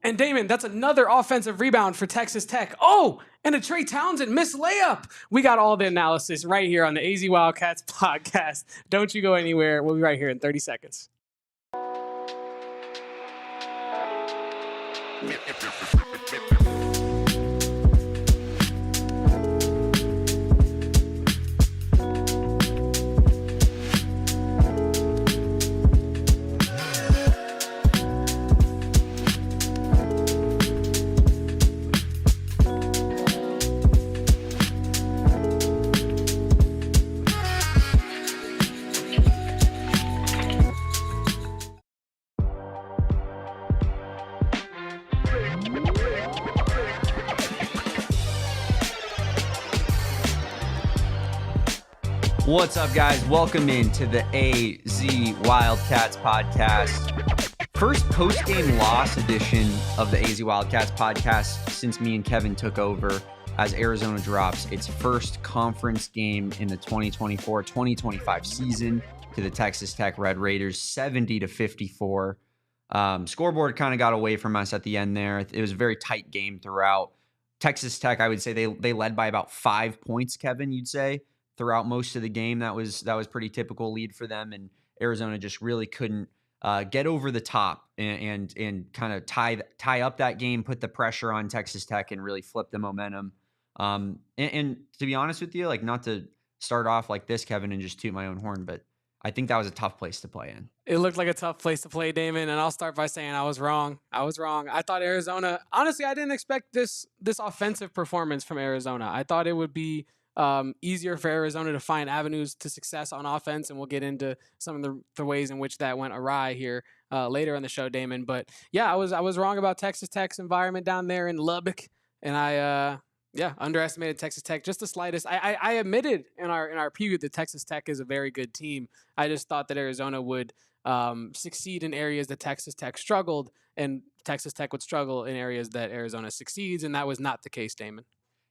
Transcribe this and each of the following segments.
And Damon, that's another offensive rebound for Texas Tech. Oh, and a Trey Townsend missed layup. We got all the analysis right here on the AZ Wildcats podcast. Don't you go anywhere. We'll be right here in 30 seconds. What's up, guys? Welcome into the AZ Wildcats podcast. First post-game loss edition of the AZ Wildcats podcast since me and Kevin took over, as Arizona drops its first conference game in the 2024-2025 season to the Texas Tech Red Raiders, 70-54. Scoreboard kind of got away from us at the end there. It was a very tight game throughout. Texas Tech, I would say they led by about 5 points, Kevin, you'd say, throughout most of the game. That was pretty typical lead for them, and Arizona just really couldn't get over the top and kind of tie up that game, put the pressure on Texas Tech, and really flip the momentum. And to be honest with you, like, not to start off like this, Kevin, and just toot my own horn, but I think that was a tough place to play in. It looked like a tough place to play, Damon, and I'll start by saying I was wrong. I thought Arizona, honestly, I didn't expect this offensive performance from Arizona. I thought it would be easier for Arizona to find avenues to success on offense, and we'll get into some of the ways in which that went awry here later in the show, Damon. But yeah, I was wrong about Texas Tech's environment down there in Lubbock, and I underestimated Texas Tech just the slightest. I admitted in our preview that Texas Tech is a very good team. I just thought that Arizona would succeed in areas that Texas Tech struggled, and Texas Tech would struggle in areas that Arizona succeeds, and that was not the case, Damon.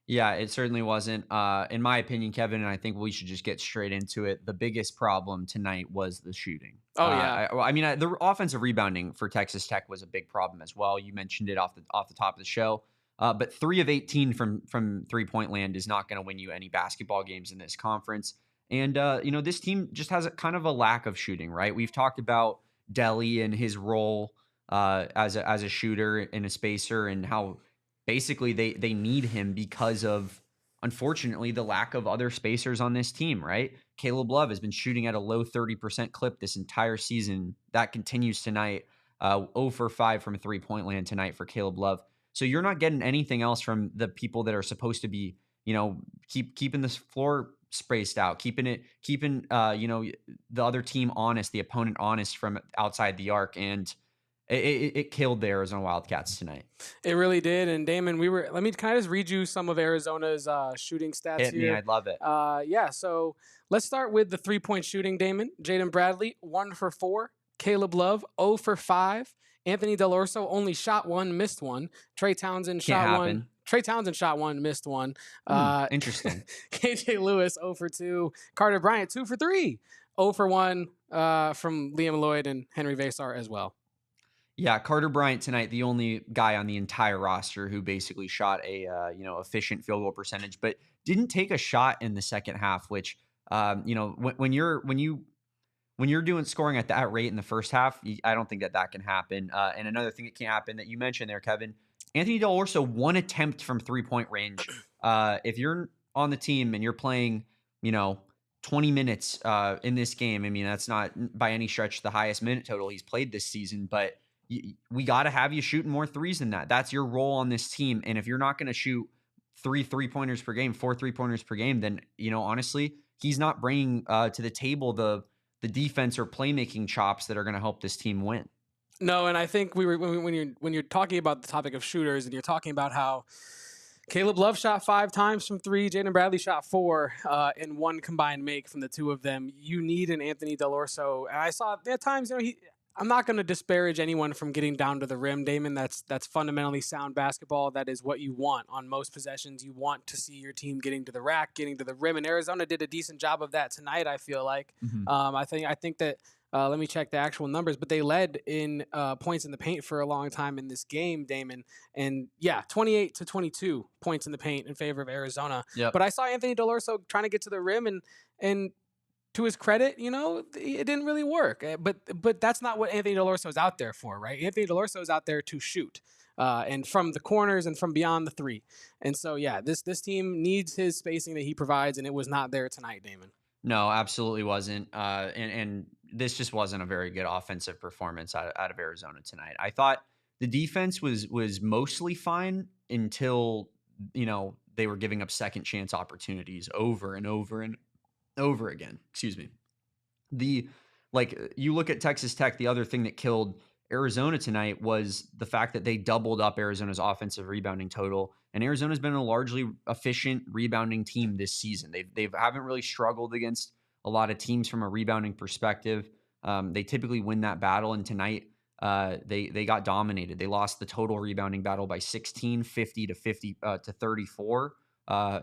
Yeah, it certainly wasn't. In my opinion, Kevin, and I think we should just get straight into it, the biggest problem tonight was the shooting. Oh, yeah. The offensive rebounding for Texas Tech was a big problem as well. You mentioned it off the top of the show. But 3 of 18 from three-point land is not going to win you any basketball games in this conference. And, this team just has a kind of a lack of shooting, right? We've talked about Delly and his role as a shooter and a spacer, and how basically they need him because of, unfortunately, the lack of other spacers on this team, right? Caleb Love has been shooting at a low 30% clip this entire season. That continues tonight. 0 for 5 from three-point land tonight for Caleb Love. So you're not getting anything else from the people that are supposed to be, keeping this floor spaced out, keeping the other team honest, the opponent honest from outside the arc. And it killed the Arizona Wildcats tonight. It really did. And Damon, can I just read you some of Arizona's shooting stats Hit here? me, I'd love it. So let's start with the 3-point shooting, Damon. Jaden Bradley, 1 for 4. Caleb Love, 0 for 5. Anthony Del Orso only shot 1, missed 1. Trey Townsend shot 1. Trey Townsend shot 1, missed 1. Interesting. KJ Lewis, 0 for 2. Carter Bryant, 2 for 3. 0 for 1 from Liam Lloyd and Henry Vasar as well. Yeah, Carter Bryant tonight, the only guy on the entire roster who basically shot a efficient field goal percentage, but didn't take a shot in the second half. Which when you're doing scoring at that rate in the first half, I don't think that can happen. And another thing that can't happen that you mentioned there, Kevin, Anthony Del Orso, 1 attempt from 3-point range. If you're on the team and you're playing, 20 minutes in this game, I mean, that's not by any stretch the highest minute total he's played this season, but we got to have you shooting more threes than that. That's your role on this team. And if you're not going to shoot 3 3-pointers per game, 4 3-pointers per game, then, honestly, he's not bringing to the table the defense or playmaking chops that are going to help this team win. No, and I think when you're talking about the topic of shooters, and you're talking about how Caleb Love shot 5 times from 3, Jaden Bradley shot 4 in one combined make from the two of them. You need an Anthony Del Orso, and I saw at times, I'm not going to disparage anyone from getting down to the rim, Damon. That's fundamentally sound basketball. That is what you want on most possessions. You want to see your team getting to the rack, getting to the rim, and Arizona did a decent job of that tonight, I feel like. Mm-hmm. I think that Let me check the actual numbers, but they led in points in the paint for a long time in this game, Damon. And yeah, 28-22 points in the paint in favor of Arizona. Yep. But I saw Anthony Delorso trying to get to the rim, and to his credit, it didn't really work. But that's not what Anthony Delorso is out there for, right? Anthony Delorso is out there to shoot. And from the corners and from beyond the three. And so, yeah, this team needs his spacing that he provides, and it was not there tonight, Damon. No, absolutely wasn't. And this just wasn't a very good offensive performance out of Arizona tonight. I thought the defense was mostly fine until, they were giving up second chance opportunities over and over and over again. Excuse me. You look at Texas Tech, the other thing that killed Arizona tonight was the fact that they doubled up Arizona's offensive rebounding total, and Arizona's been a largely efficient rebounding team this season. They haven't really struggled against a lot of teams from a rebounding perspective. They typically win that battle, and tonight they got dominated. They lost the total rebounding battle by 16, 50 to 34.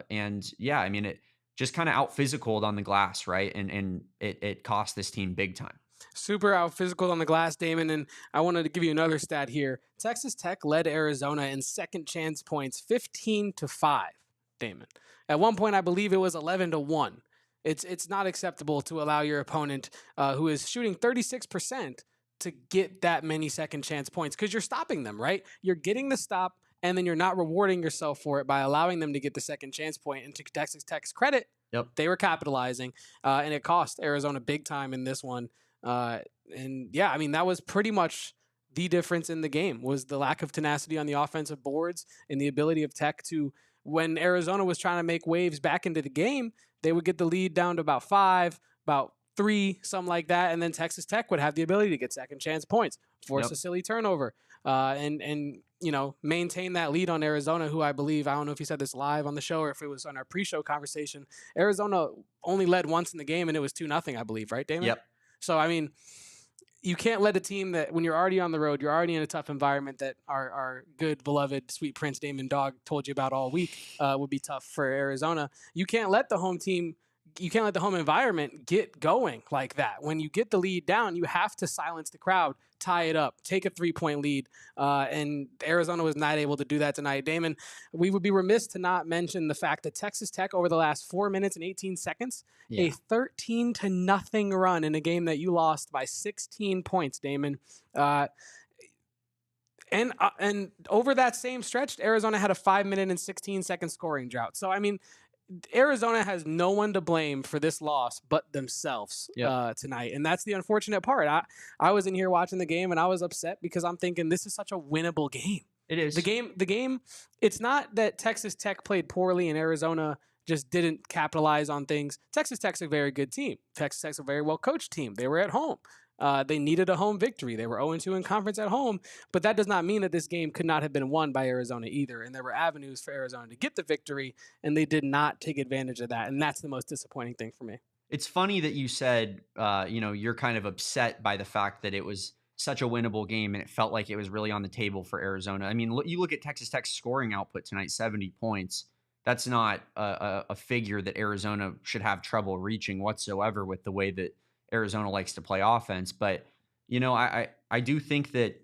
And yeah, I mean, it just kind of out physicaled on the glass, right? And it cost this team big time. Super out physical on the glass, Damon. And I wanted to give you another stat here. Texas Tech led Arizona in second chance points 15-5, Damon. At one point, I believe it was 11-1. It's not acceptable to allow your opponent, who is shooting 36%, to get that many second chance points, because you're stopping them, right? You're getting the stop, and then you're not rewarding yourself for it by allowing them to get the second chance point. And to Texas Tech's credit, they were capitalizing, and it cost Arizona big time in this one. And yeah, I mean, that was pretty much the difference in the game, was the lack of tenacity on the offensive boards and the ability of Tech to, when Arizona was trying to make waves back into the game, they would get the lead down to about 5, about 3, something like that. And then Texas Tech would have the ability to get second chance points, force a silly turnover, and maintain that lead on Arizona, who I believe, I don't know if you said this live on the show or if it was on our pre-show conversation, Arizona only led once in the game, and it was 2-0, I believe, right, Damon? Yep. So, I mean, you can't let a team that, when you're already on the road, you're already in a tough environment that our good, beloved, sweet Prince Damon Dog told you about all week would be tough for Arizona. You can't let the home environment get going like that. When you get the lead down, you have to silence the crowd, tie it up, take a 3-point lead. And Arizona was not able to do that tonight. Damon, we would be remiss to not mention the fact that Texas Tech, over the last 4 minutes and 18 seconds, a 13-0 run in a game that you lost by 16 points, Damon. And over that same stretch, Arizona had a 5-minute and 16-second scoring drought. So, I mean, Arizona has no one to blame for this loss but themselves tonight. And that's the unfortunate part. I was in here watching the game, and I was upset because I'm thinking this is such a winnable game. It is. The game, it's not that Texas Tech played poorly and Arizona just didn't capitalize on things. Texas Tech's a very good team. Texas Tech's a very well-coached team. They were at home. They needed a home victory. They were 0-2 in conference at home, but that does not mean that this game could not have been won by Arizona either. And there were avenues for Arizona to get the victory, and they did not take advantage of that. And that's the most disappointing thing for me. It's funny that you said, you're kind of upset by the fact that it was such a winnable game and it felt like it was really on the table for Arizona. I mean, you look at Texas Tech's scoring output tonight, 70 points. That's not a figure that Arizona should have trouble reaching whatsoever with the way that Arizona likes to play offense. But, I do think that,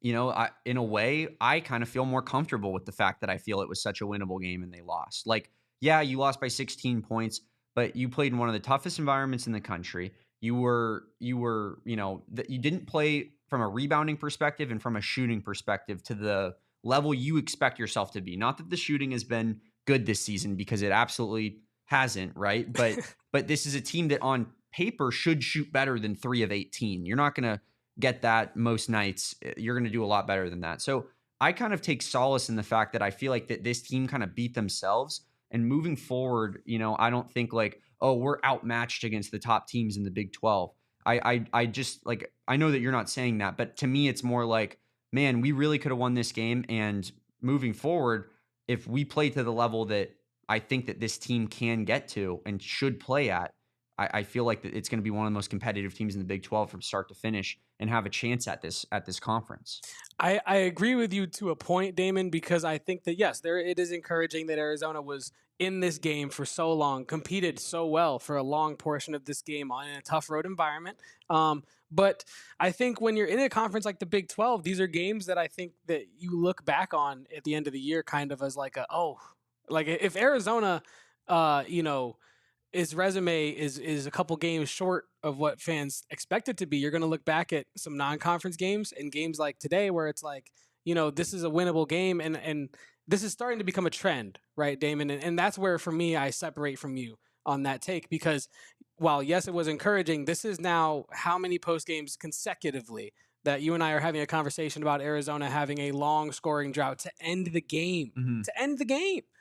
in a way, I kind of feel more comfortable with the fact that I feel it was such a winnable game and they lost. Like, yeah, you lost by 16 points, but you played in one of the toughest environments in the country. You didn't play from a rebounding perspective and from a shooting perspective to the level you expect yourself to be. Not that the shooting has been good this season, because it absolutely hasn't, right? But this is a team that on paper should shoot better than 3 of 18. You're not going to get that most nights. You're going to do a lot better than that. So I kind of take solace in the fact that I feel like that this team kind of beat themselves. And moving forward, I don't think like, oh, we're outmatched against the top teams in the Big 12. I just like, I know that you're not saying that, but to me, it's more like, man, we really could have won this game. And moving forward, if we play to the level that I think that this team can get to and should play at, I feel like that it's going to be one of the most competitive teams in the Big 12 from start to finish and have a chance at this conference. I agree with you to a point, Damon, because I think that, yes, it is encouraging that Arizona was in this game for so long, competed so well for a long portion of this game in a tough road environment. But I think when you're in a conference like the Big 12, these are games that I think that you look back on at the end of the year kind of as like if Arizona, his resume is a couple games short of what fans expect it to be, you're going to look back at some non-conference games and games like today where it's like, this is a winnable game, and this is starting to become a trend, right, Damon? And that's where, for me, I separate from you on that take, because while, yes, it was encouraging, this is now how many post games consecutively that you and I are having a conversation about Arizona having a long scoring drought to end the game.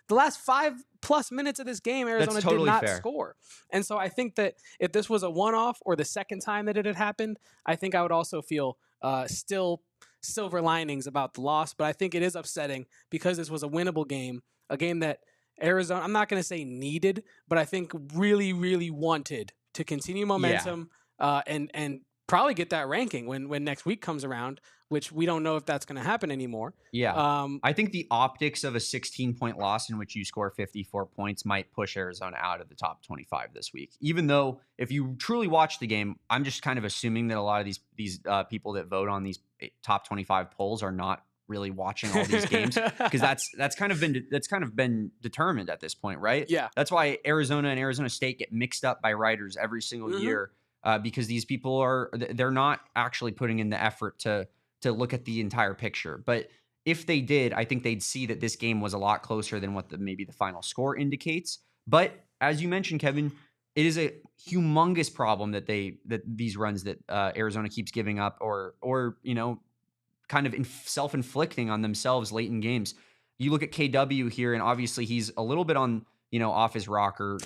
The last 5+ minutes of this game, Arizona did not score. And so I think that if this was a one-off or the second time that it had happened, I think I would also feel still silver linings about the loss. But I think it is upsetting because this was a winnable game, a game that Arizona, I'm not going to say needed, but I think really, really wanted to continue momentum and probably get that ranking when next week comes around, which we don't know if that's going to happen anymore. Yeah. I think the optics of a 16-point loss in which you score 54 points might push Arizona out of the top 25 this week. Even though if you truly watch the game, I'm just kind of assuming that a lot of these people that vote on these top 25 polls are not really watching all these games, because that's kind of been determined at this point, right? Yeah. That's why Arizona and Arizona State get mixed up by writers every single year, because these people they're not actually putting in the effort to look at the entire picture. But if they did, I think they'd see that this game was a lot closer than what maybe the final score indicates. But as you mentioned, Kevin, it is a humongous problem that these runs that Arizona keeps giving up or kind of self-inflicting on themselves late in games. You look at KW here, and obviously he's a little bit on, off his rocker,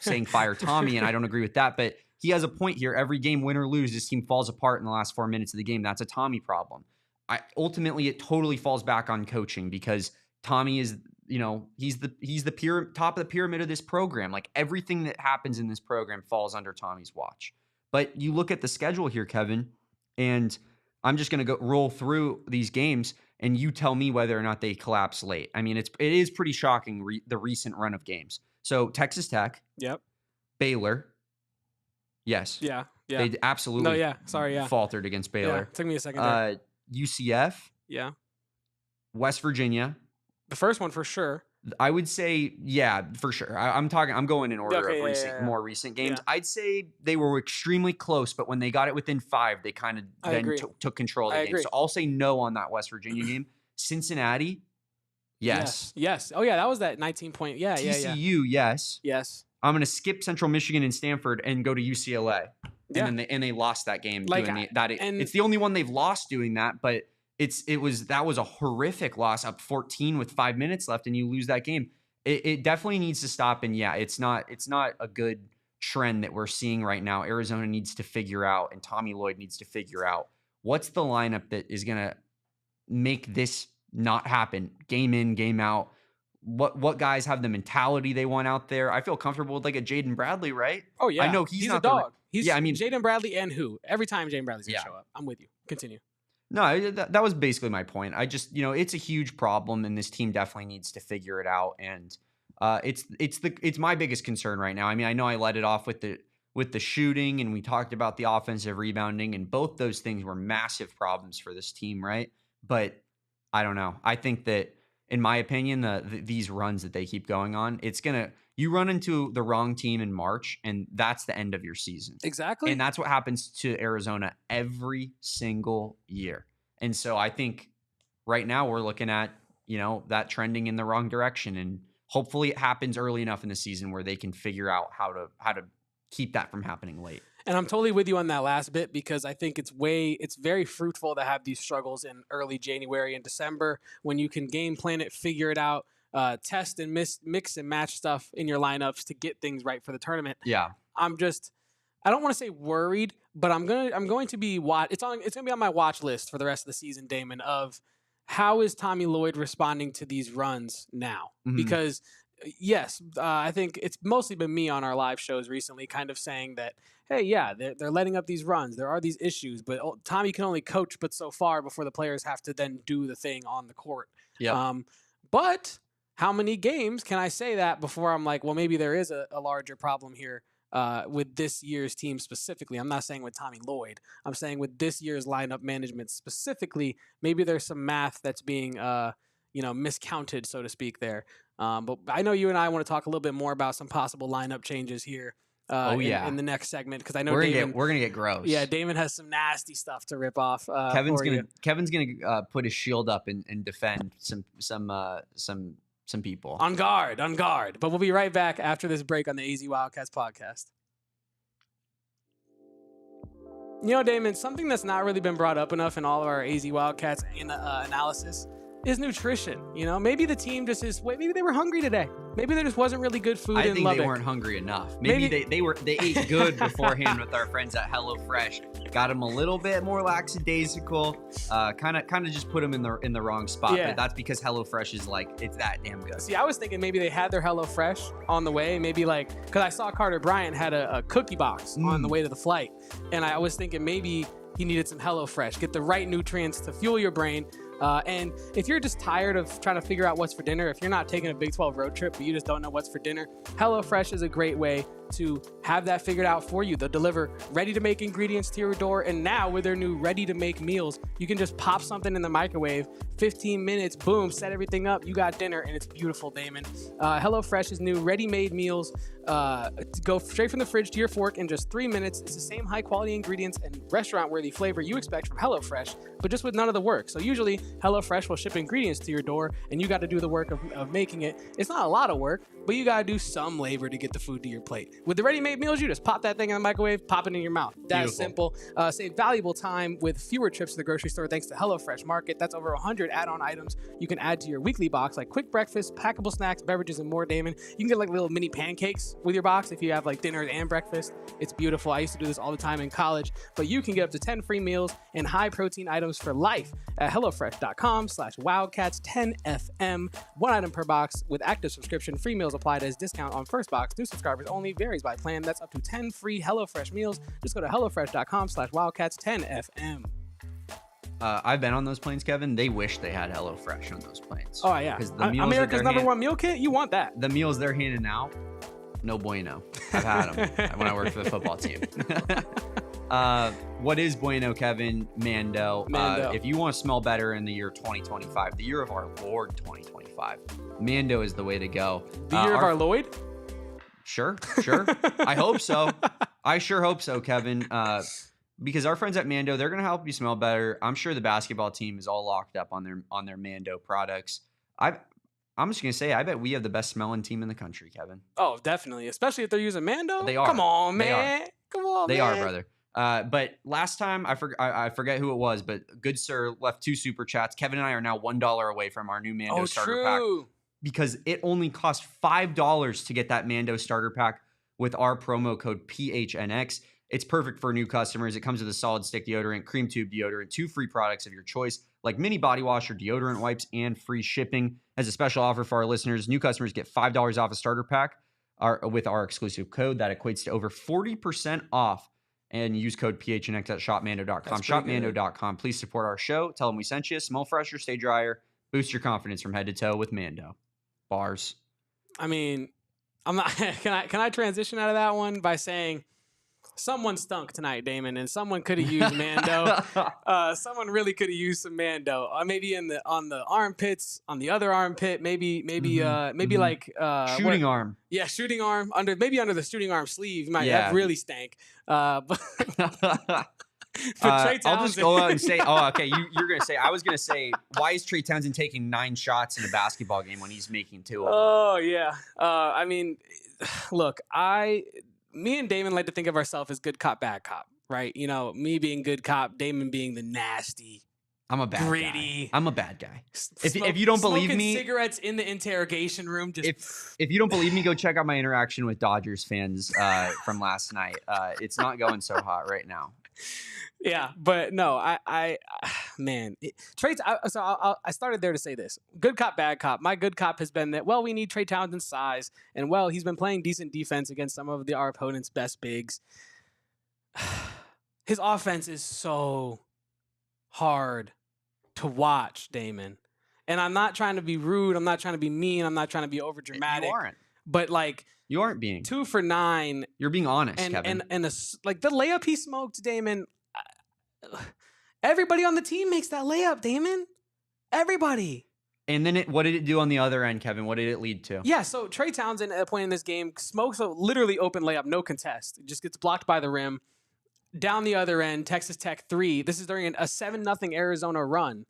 saying fire Tommy, and I don't agree with that, but he has a point here. Every game, win or lose, this team falls apart in the last 4 minutes of the game. That's a Tommy problem. Ultimately, it totally falls back on coaching, because Tommy is, he's the top of the pyramid of this program. Like, everything that happens in this program falls under Tommy's watch. But you look at the schedule here, Kevin, and I'm just going to roll through these games, and you tell me whether or not they collapse late. I mean, it is pretty shocking, the recent run of games. So Texas Tech. Yep. Baylor. Yes. Yeah. They absolutely faltered against Baylor. Yeah. Took me a second there. UCF. Yeah. West Virginia. The first one for sure. I would say, yeah, for sure. I'm going in order of more recent games. Yeah. I'd say they were extremely close, but when they got it within 5, they kind of then took control of the game. So I'll say no on that West Virginia game. Cincinnati, yes. Oh, yeah, that was that 19-point. Yeah, TCU, yes. Yes. I'm going to skip Central Michigan and Stanford and go to UCLA. And then they lost that game. It's the only one they've lost doing that, but that was a horrific loss, up 14 with 5 minutes left, and you lose that game. It definitely needs to stop. And yeah, it's not a good trend that we're seeing right now. Arizona needs to figure out, and Tommy Lloyd needs to figure out, what's the lineup that is going to make this not happen game in, game out. What guys have the mentality they want out there? I feel comfortable with like a Jaden Bradley, right? Oh yeah, I know he's not a dog. Jaden Bradley and who? Every time Jaden Bradley's gonna show up, I'm with you. Continue. No, that was basically my point. I just, it's a huge problem, and this team definitely needs to figure it out. And it's my biggest concern right now. I mean, I know I let it off with the shooting, and we talked about the offensive rebounding, and both those things were massive problems for this team, right? But I don't know. I think that, in my opinion, these runs that they keep going on, you run into the wrong team in March, and that's the end of your season. Exactly. And that's what happens to Arizona every single year. And so I think right now we're looking at, that trending in the wrong direction, and hopefully it happens early enough in the season where they can figure out how to keep that from happening late. And I'm totally with you on that last bit, because I think it's very fruitful to have these struggles in early January and December, when you can game plan it, figure it out, test and mix and match stuff in your lineups to get things right for the tournament. Yeah. I don't want to say worried, but I'm going to be it's going to be on my watch list for the rest of the season, Damon, of how is Tommy Lloyd responding to these runs now? Mm-hmm. Because yes, I think it's mostly been me on our live shows recently kind of saying that, hey, yeah, they're letting up these runs. There are these issues, but Tommy can only coach but so far before the players have to then do the thing on the court. Yeah. But how many games can I say that before I'm like, well, maybe there is a larger problem here with this year's team specifically. I'm not saying with Tommy Lloyd. I'm saying with this year's lineup management specifically. Maybe there's some math that's being miscounted, so to speak, there. But I know you and I want to talk a little bit more about some possible lineup changes here. In the next segment, because I know we're gonna get gross. Yeah, Damon has some nasty stuff to rip off. Kevin's gonna put his shield up and defend some people. On guard. But we'll be right back after this break on the AZ Wildcats podcast. Damon, something that's not really been brought up enough in all of our AZ Wildcats analysis is nutrition. Maybe the team just is. Maybe they were hungry today. Maybe there just wasn't really good food in Lubbock. I think they weren't hungry enough. Maybe they ate good beforehand with our friends at HelloFresh. Got them a little bit more lackadaisical. Kind of just put them in the wrong spot. Yeah. But that's because HelloFresh is it's that damn good. See, I was thinking maybe they had their HelloFresh on the way. Maybe because I saw Carter Bryant had a cookie box on the way to the flight, and I was thinking maybe he needed some HelloFresh. Get the right nutrients to fuel your brain. And if you're just tired of trying to figure out what's for dinner, if you're not taking a Big 12 road trip, but you just don't know what's for dinner, HelloFresh is a great way to have that figured out for you. They'll deliver ready-to-make ingredients to your door, and now with their new ready-to-make meals, you can just pop something in the microwave, 15 minutes, boom, set everything up, you got dinner, and it's beautiful, Damon. HelloFresh's new ready-made meals go straight from the fridge to your fork in just 3 minutes. It's the same high-quality ingredients and restaurant-worthy flavor you expect from HelloFresh, but just with none of the work. So usually, HelloFresh will ship ingredients to your door, and you got to do the work of making it. It's not a lot of work, but you got to do some labor to get the food to your plate. With the ready-made meals, you just pop that thing in the microwave, pop it in your mouth. That's simple. Save valuable time with fewer trips to the grocery store thanks to HelloFresh Market. That's over 100 add-on items you can add to your weekly box, like quick breakfast, packable snacks, beverages, and more, Damon. You can get little mini pancakes with your box if you have dinner and breakfast. It's beautiful. I used to do this all the time in college, but you can get up to 10 free meals and high-protein items for life at HelloFresh.com/Wildcats10FM. 1 item per box with active subscription. Free meals applied as discount on first box. New subscribers only. Varies by plan. That's up to 10 free HelloFresh meals. Just go to HelloFresh.com/Wildcats10FM. I've been on those planes, Kevin. They wish they had HelloFresh on those planes. Oh, yeah. America's #1 meal kit? You want that. The meals they're handing out, no bueno. I've had them when I worked for the football team. What is bueno, Kevin? Mando. If you want to smell better in the year 2025, the year of our Lord 2025, Mando is the way to go. The year of our Lloyd? Sure. I hope so. I sure hope so, Kevin. Because our friends at Mando, they're going to help you smell better. I'm sure the basketball team is all locked up on their Mando products. I'm just going to say, I bet we have the best smelling team in the country, Kevin. Oh, definitely. Especially if they're using Mando. They are. Come on, man. They are, brother. But last time, I forget who it was, but good sir left 2 super chats. Kevin and I are now $1 away from our new Mando starter pack. Because it only costs $5 to get that Mando starter pack with our promo code PHNX. It's perfect for new customers. It comes with a solid stick deodorant, cream tube deodorant, 2 free products of your choice, like mini body wash or deodorant wipes, and free shipping. As a special offer for our listeners, new customers get $5 off a starter pack with our exclusive code. That equates to over 40% off. And use code PHNX at shopmando.com. Shopmando.com. Please support our show. Tell them we sent you. Smell fresher, stay drier. Boost your confidence from head to toe with Mando. Bars. I mean, I'm not. Can I transition out of that one by saying someone stunk tonight, Damon, and someone could have used Mando. Someone really could have used some Mando. Maybe on the armpits, on the other armpit, maybe shooting arm. Yeah, shooting arm under the shooting arm sleeve. That really stank. But Trey Townsend. I'll just go out and say, okay, you're gonna say. I was gonna say, why is Trey Townsend taking 9 shots in a basketball game when he's making 2 of them? Oh yeah. I mean, look, me and Damon like to think of ourselves as good cop, bad cop, right? Me being good cop, Damon being the nasty. I'm a bad gritty. Guy. I'm a bad guy. If you don't believe me, cigarettes in the interrogation room. If you don't believe me, go check out my interaction with Dodgers fans from last night. It's not going so hot right now. Yeah, but no, Trey. I started there to say this: good cop, bad cop. My good cop has been that. Well, we need Trey Townsend's size, and he's been playing decent defense against some of our opponent's best bigs. His offense is so hard to watch, Damon. And I'm not trying to be rude. I'm not trying to be mean. I'm not trying to be over dramatic. You aren't. But like You aren't being. 2 for 9. You're being honest, And Kevin. like the layup he smoked, Damon. Everybody on the team makes that layup, Damon. Everybody. And then what did it do on the other end, Kevin? What did it lead to? Yeah, so Trey Townsend at a point in this game smokes a literally open layup, no contest. It just gets blocked by the rim. Down the other end, Texas Tech 3. This is during a 7-0 Arizona run.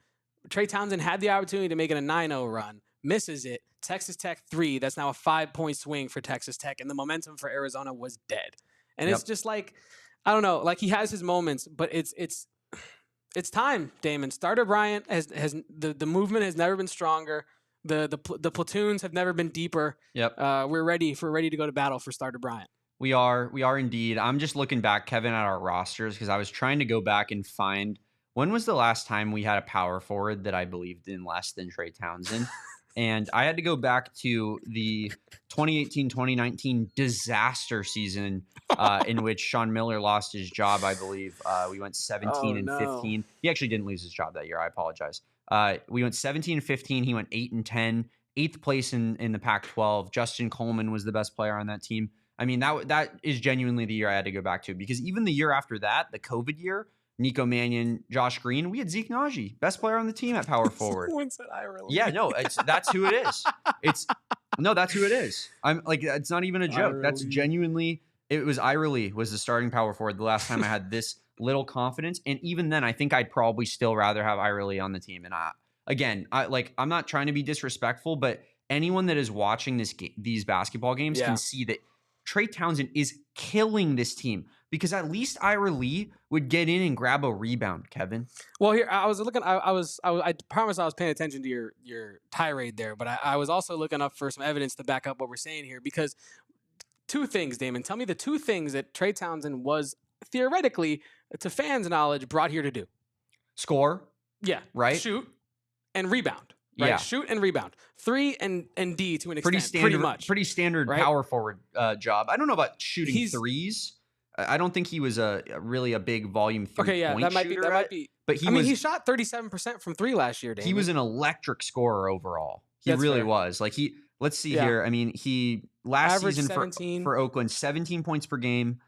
Trey Townsend had the opportunity to make it a 9-0 run. Misses it. Texas Tech 3. That's now a 5-point swing for Texas Tech. And the momentum for Arizona was dead. And it's just like, I don't know, like he has his moments, but it's time, Damon. Starter Bryant has the movement has never been stronger. The platoons have never been deeper. Yep. We're ready to go to battle for Starter Bryant. We are indeed. I'm just looking back, Kevin, at our rosters because I was trying to go back and find when was the last time we had a power forward that I believed in less than Trey Townsend. And I had to go back to the 2018-2019 disaster season in which Sean Miller lost his job, I believe. We went 17-15. He actually didn't lose his job that year. I apologize. We went 17-15. He went 8-10. 8th place in the Pac-12. Justin Coleman was the best player on that team. I mean, that is genuinely the year I had to go back to because even the year after that, the COVID year, Nico Mannion, Josh Green, we had Zeke Naji, best player on the team at power forward. Someone said Ira Lee. Yeah, no, that's who it is. That's who it is. I'm like, it's not even a joke. Ira That's Lee. genuinely, it was Ira Lee was the starting power forward the last time I had this little confidence. And even then, I think I'd probably still rather have Ira Lee on the team. And I'm not trying to be disrespectful, but anyone that is watching these basketball games can see that Trey Townsend is killing this team because at least Ira Lee would get in and grab a rebound, Kevin. Well, here I was looking. I promise I was paying attention to your tirade there, but I was also looking up for some evidence to back up what we're saying here because 2 things, Damon. Tell me the 2 things that Trey Townsend was theoretically, to fans' knowledge, brought here to do. Score. Yeah. Right. Shoot and rebound. Right? Yeah. Shoot and rebound. 3 and D to an extent. Pretty standard right? power forward job. I don't know about shooting He's threes. I don't think he was really a big volume 3-point that might shooter. be. But he shot 37% from 3 last year, Damon. He was an electric scorer overall. He really was. Like let's see here. I mean, he last Average season 17. for Oakland, 17 points per game.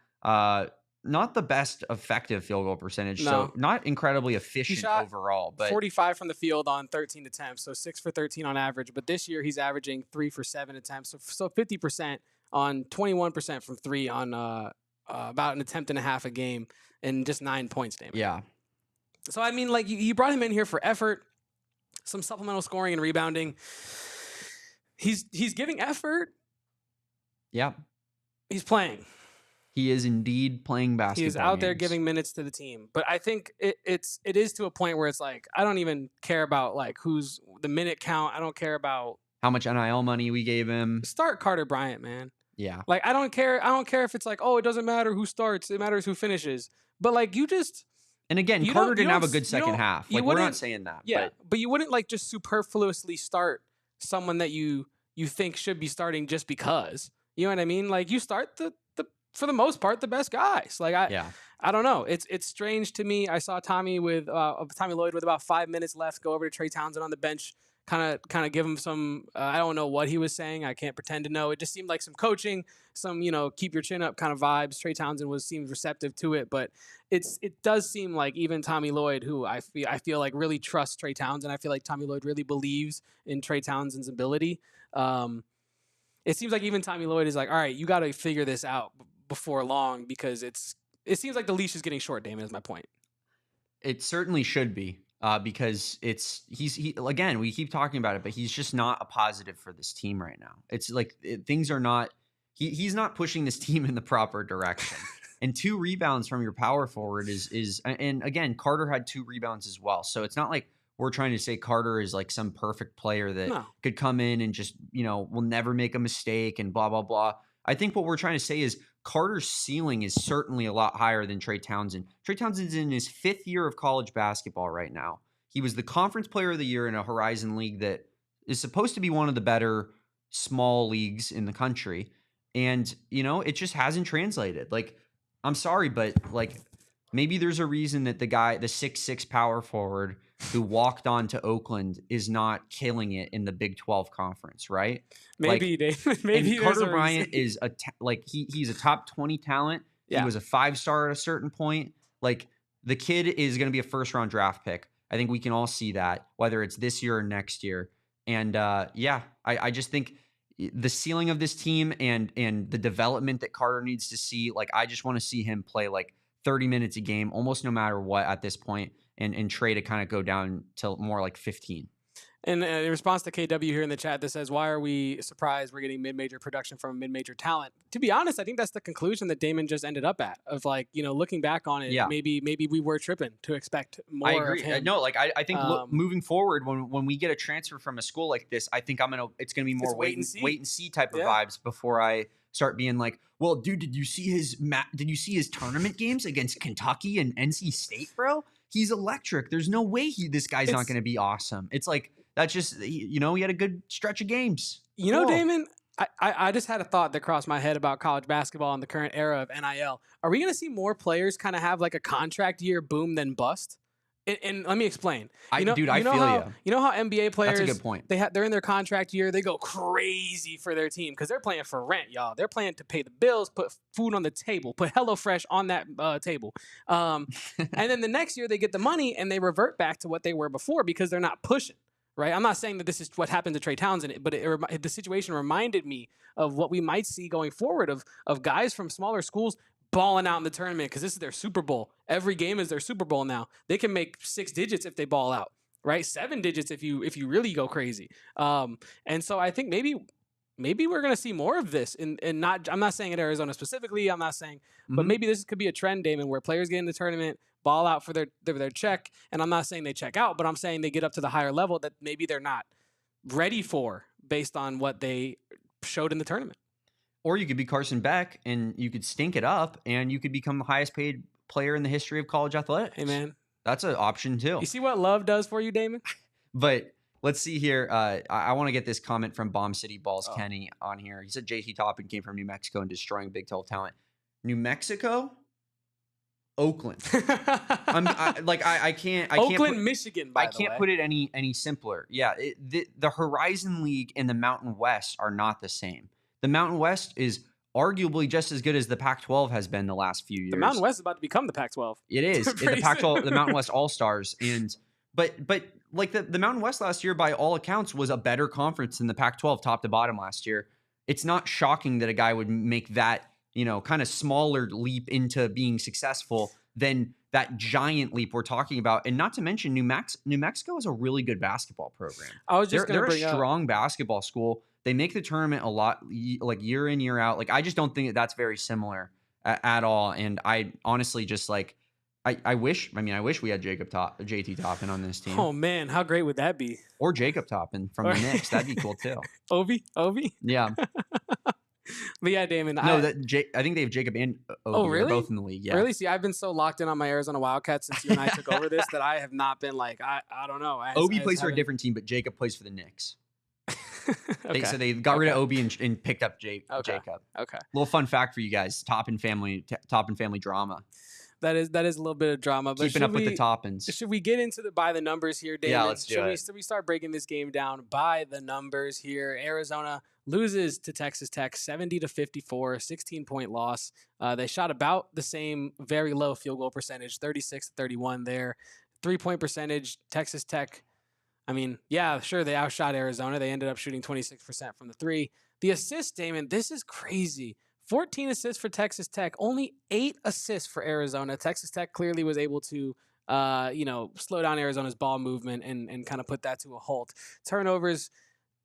Not the best effective field goal percentage, so not incredibly efficient overall. But 45 from the field on 13 attempts, so 6 for 13 on average. But this year he's averaging 3 for 7 attempts, so 50% on 21% from 3 on about an attempt and a half a game, and just 9 points, Damon. Yeah. So I mean, like you brought him in here for effort, some supplemental scoring and rebounding. He's giving effort. Yeah. He's playing. He is indeed playing basketball. He is out there games. giving minutes to the team. But I think it is to a point where it's like, I don't even care about like who's the minute count. I don't care about how much NIL money we gave him. Start Carter Bryant, man. Yeah. Like I don't care if it's like, oh, it doesn't matter who starts. It matters who finishes. But like and again, Carter didn't have a good second half. Like we're not saying that. Yeah. But you wouldn't like just superfluously start someone that you think should be starting just because. You know what I mean? Like you start the for the most part, the best guys. Like I don't know. It's strange to me. I saw Tommy Lloyd with about 5 minutes left go over to Trey Townsend on the bench, kind of give him some. I don't know what he was saying. I can't pretend to know. It just seemed like some coaching, some keep your chin up kind of vibes. Trey Townsend seemed receptive to it, but it does seem like even Tommy Lloyd, who I feel like really trusts Trey Townsend. I feel like Tommy Lloyd really believes in Trey Townsend's ability. It seems like even Tommy Lloyd is like, all right, you got to figure this out before long because it seems like the leash is getting short, Damon, is my point. It certainly should be because again, we keep talking about it, but he's just not a positive for this team right now. It's like things are not, he's not pushing this team in the proper direction. And 2 rebounds from your power forward is, and again, Carter had 2 rebounds as well. So it's not like we're trying to say Carter is like some perfect player that could come in and just, will never make a mistake and blah, blah, blah. I think what we're trying to say is Carter's ceiling is certainly a lot higher than Trey Townsend. Trey Townsend's in his 5th year of college basketball right now. He was the conference player of the year in a Horizon League that is supposed to be one of the better small leagues in the country. And, it just hasn't translated. Like, I'm sorry, but like Maybe there's a reason that the 6'6" power forward who walked on to Oakland is not killing it in the Big 12 conference, right? Maybe, Like, David. Maybe and Carter there's a Bryant reason. is he's a top 20 talent. He Yeah. was a 5-star at a certain point. Like, the kid is going to be a first-round draft pick. I think we can all see that, whether it's this year or next year. And I just think the ceiling of this team and the development that Carter needs to see, like, I just want to see him play like 30 minutes a game, almost no matter what at this point, and Trey to kind of go down to more like 15. And in response to KW here in the chat that says, why are we surprised we're getting mid-major production from mid-major talent? To be honest, I think that's the conclusion that Damon just ended up at, of like, looking back on it, maybe we were tripping to expect more. I agree. Of him. No, like I think moving forward, when we get a transfer from a school like this, I think it's gonna be more wait and see type of vibes before I start being like, well, dude, did you see his tournament games against Kentucky and NC State, bro? He's electric. There's no way this guy's not gonna be awesome. It's like, that's just, he had a good stretch of games. Damon, I just had a thought that crossed my head about college basketball in the current era of NIL. Are we going to see more players kind of have like a contract year boom then bust? And let me explain. I feel you. You know how NBA players, that's a good point. They're in their contract year, they go crazy for their team because they're playing for rent, y'all. They're playing to pay the bills, put food on the table, put HelloFresh on that table. And then the next year they get the money and they revert back to what they were before because they're not pushing. Right, I'm not saying that this is what happened to Trey Townsend, but the situation reminded me of what we might see going forward of guys from smaller schools balling out in the tournament because this is their Super Bowl. Every game is their Super Bowl now. They can make 6 digits if they ball out, right? 7 digits if you really go crazy. And so I think maybe we're going to see more of this. And I'm not saying at Arizona specifically. I'm not saying, but maybe this could be a trend, Damon, where players get in the tournament, ball out for their check. And I'm not saying they check out, but I'm saying they get up to the higher level that maybe they're not ready for based on what they showed in the tournament. Or you could be Carson Beck and you could stink it up and you could become the highest paid player in the history of college athletics. Hey, man. That's an option too. You see what love does for you, Damon? But let's see here. I want to get this comment from Bomb City Balls Kenny on here. He said JT Toppin came from New Mexico and destroying Big 12 talent. New Mexico? Oakland. I can't. Oakland, Michigan. I can't put it any simpler. Yeah, the Horizon League and the Mountain West are not the same. The Mountain West is arguably just as good as the Pac-12 has been the last few years. The Mountain West is about to become the Pac-12. It is. The Pac-12, the Mountain West All-Stars, but like the Mountain West last year, by all accounts, was a better conference than the Pac-12 top to bottom last year. It's not shocking that a guy would make that, kind of smaller leap into being successful than that giant leap we're talking about. And not to mention New Mexico is a really good basketball program. I was just they're a strong basketball school. They make the tournament a lot, like year in, year out. Like, I just don't think that's very similar at all. And I honestly just I wish we had JT Toppin on this team. Oh man, how great would that be? Or Jacob Toppin from the Knicks. That'd be cool too. Obi? Yeah. But yeah, Damon. No, I think they have Jacob and Obi. Oh, really? They're both in the league. Yeah. Really? See, I've been so locked in on my Arizona Wildcats since you and I took over this that I have not been like, I don't know. Obi plays for a different team, but Jacob plays for the Knicks. Okay. So they got rid of Obi and picked up Jacob. Okay. Little fun fact for you guys: Toppin family drama. That is a little bit of drama. But keeping up with the Toppins. Should we get into by the numbers here, Damon? Yeah, let's do it. Should we start breaking this game down by the numbers here? Arizona loses to Texas Tech 70-54, 16-point loss. They shot about the same very low field goal percentage, 36-31 there. 3-point percentage, Texas Tech. I mean, yeah, sure, they outshot Arizona. They ended up shooting 26% from the 3. The assists, Damon, this is crazy. 14 assists for Texas Tech, only 8 assists for Arizona. Texas Tech clearly was able to, slow down Arizona's ball movement and kind of put that to a halt. Turnovers,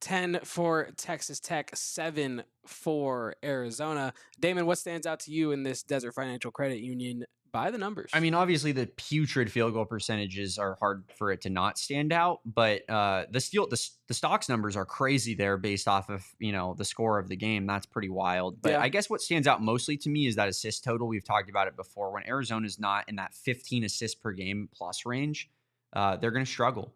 10 for Texas Tech, 7 for Arizona. Damon, what stands out to you in this Desert Financial Credit Union by the numbers? I mean, obviously the putrid field goal percentages are hard for it to not stand out, but the stocks numbers are crazy there based off of, the score of the game. That's pretty wild. But yeah. I guess what stands out mostly to me is that assist total. We've talked about it before. When Arizona's not in that 15 assists per game plus range, they're going to struggle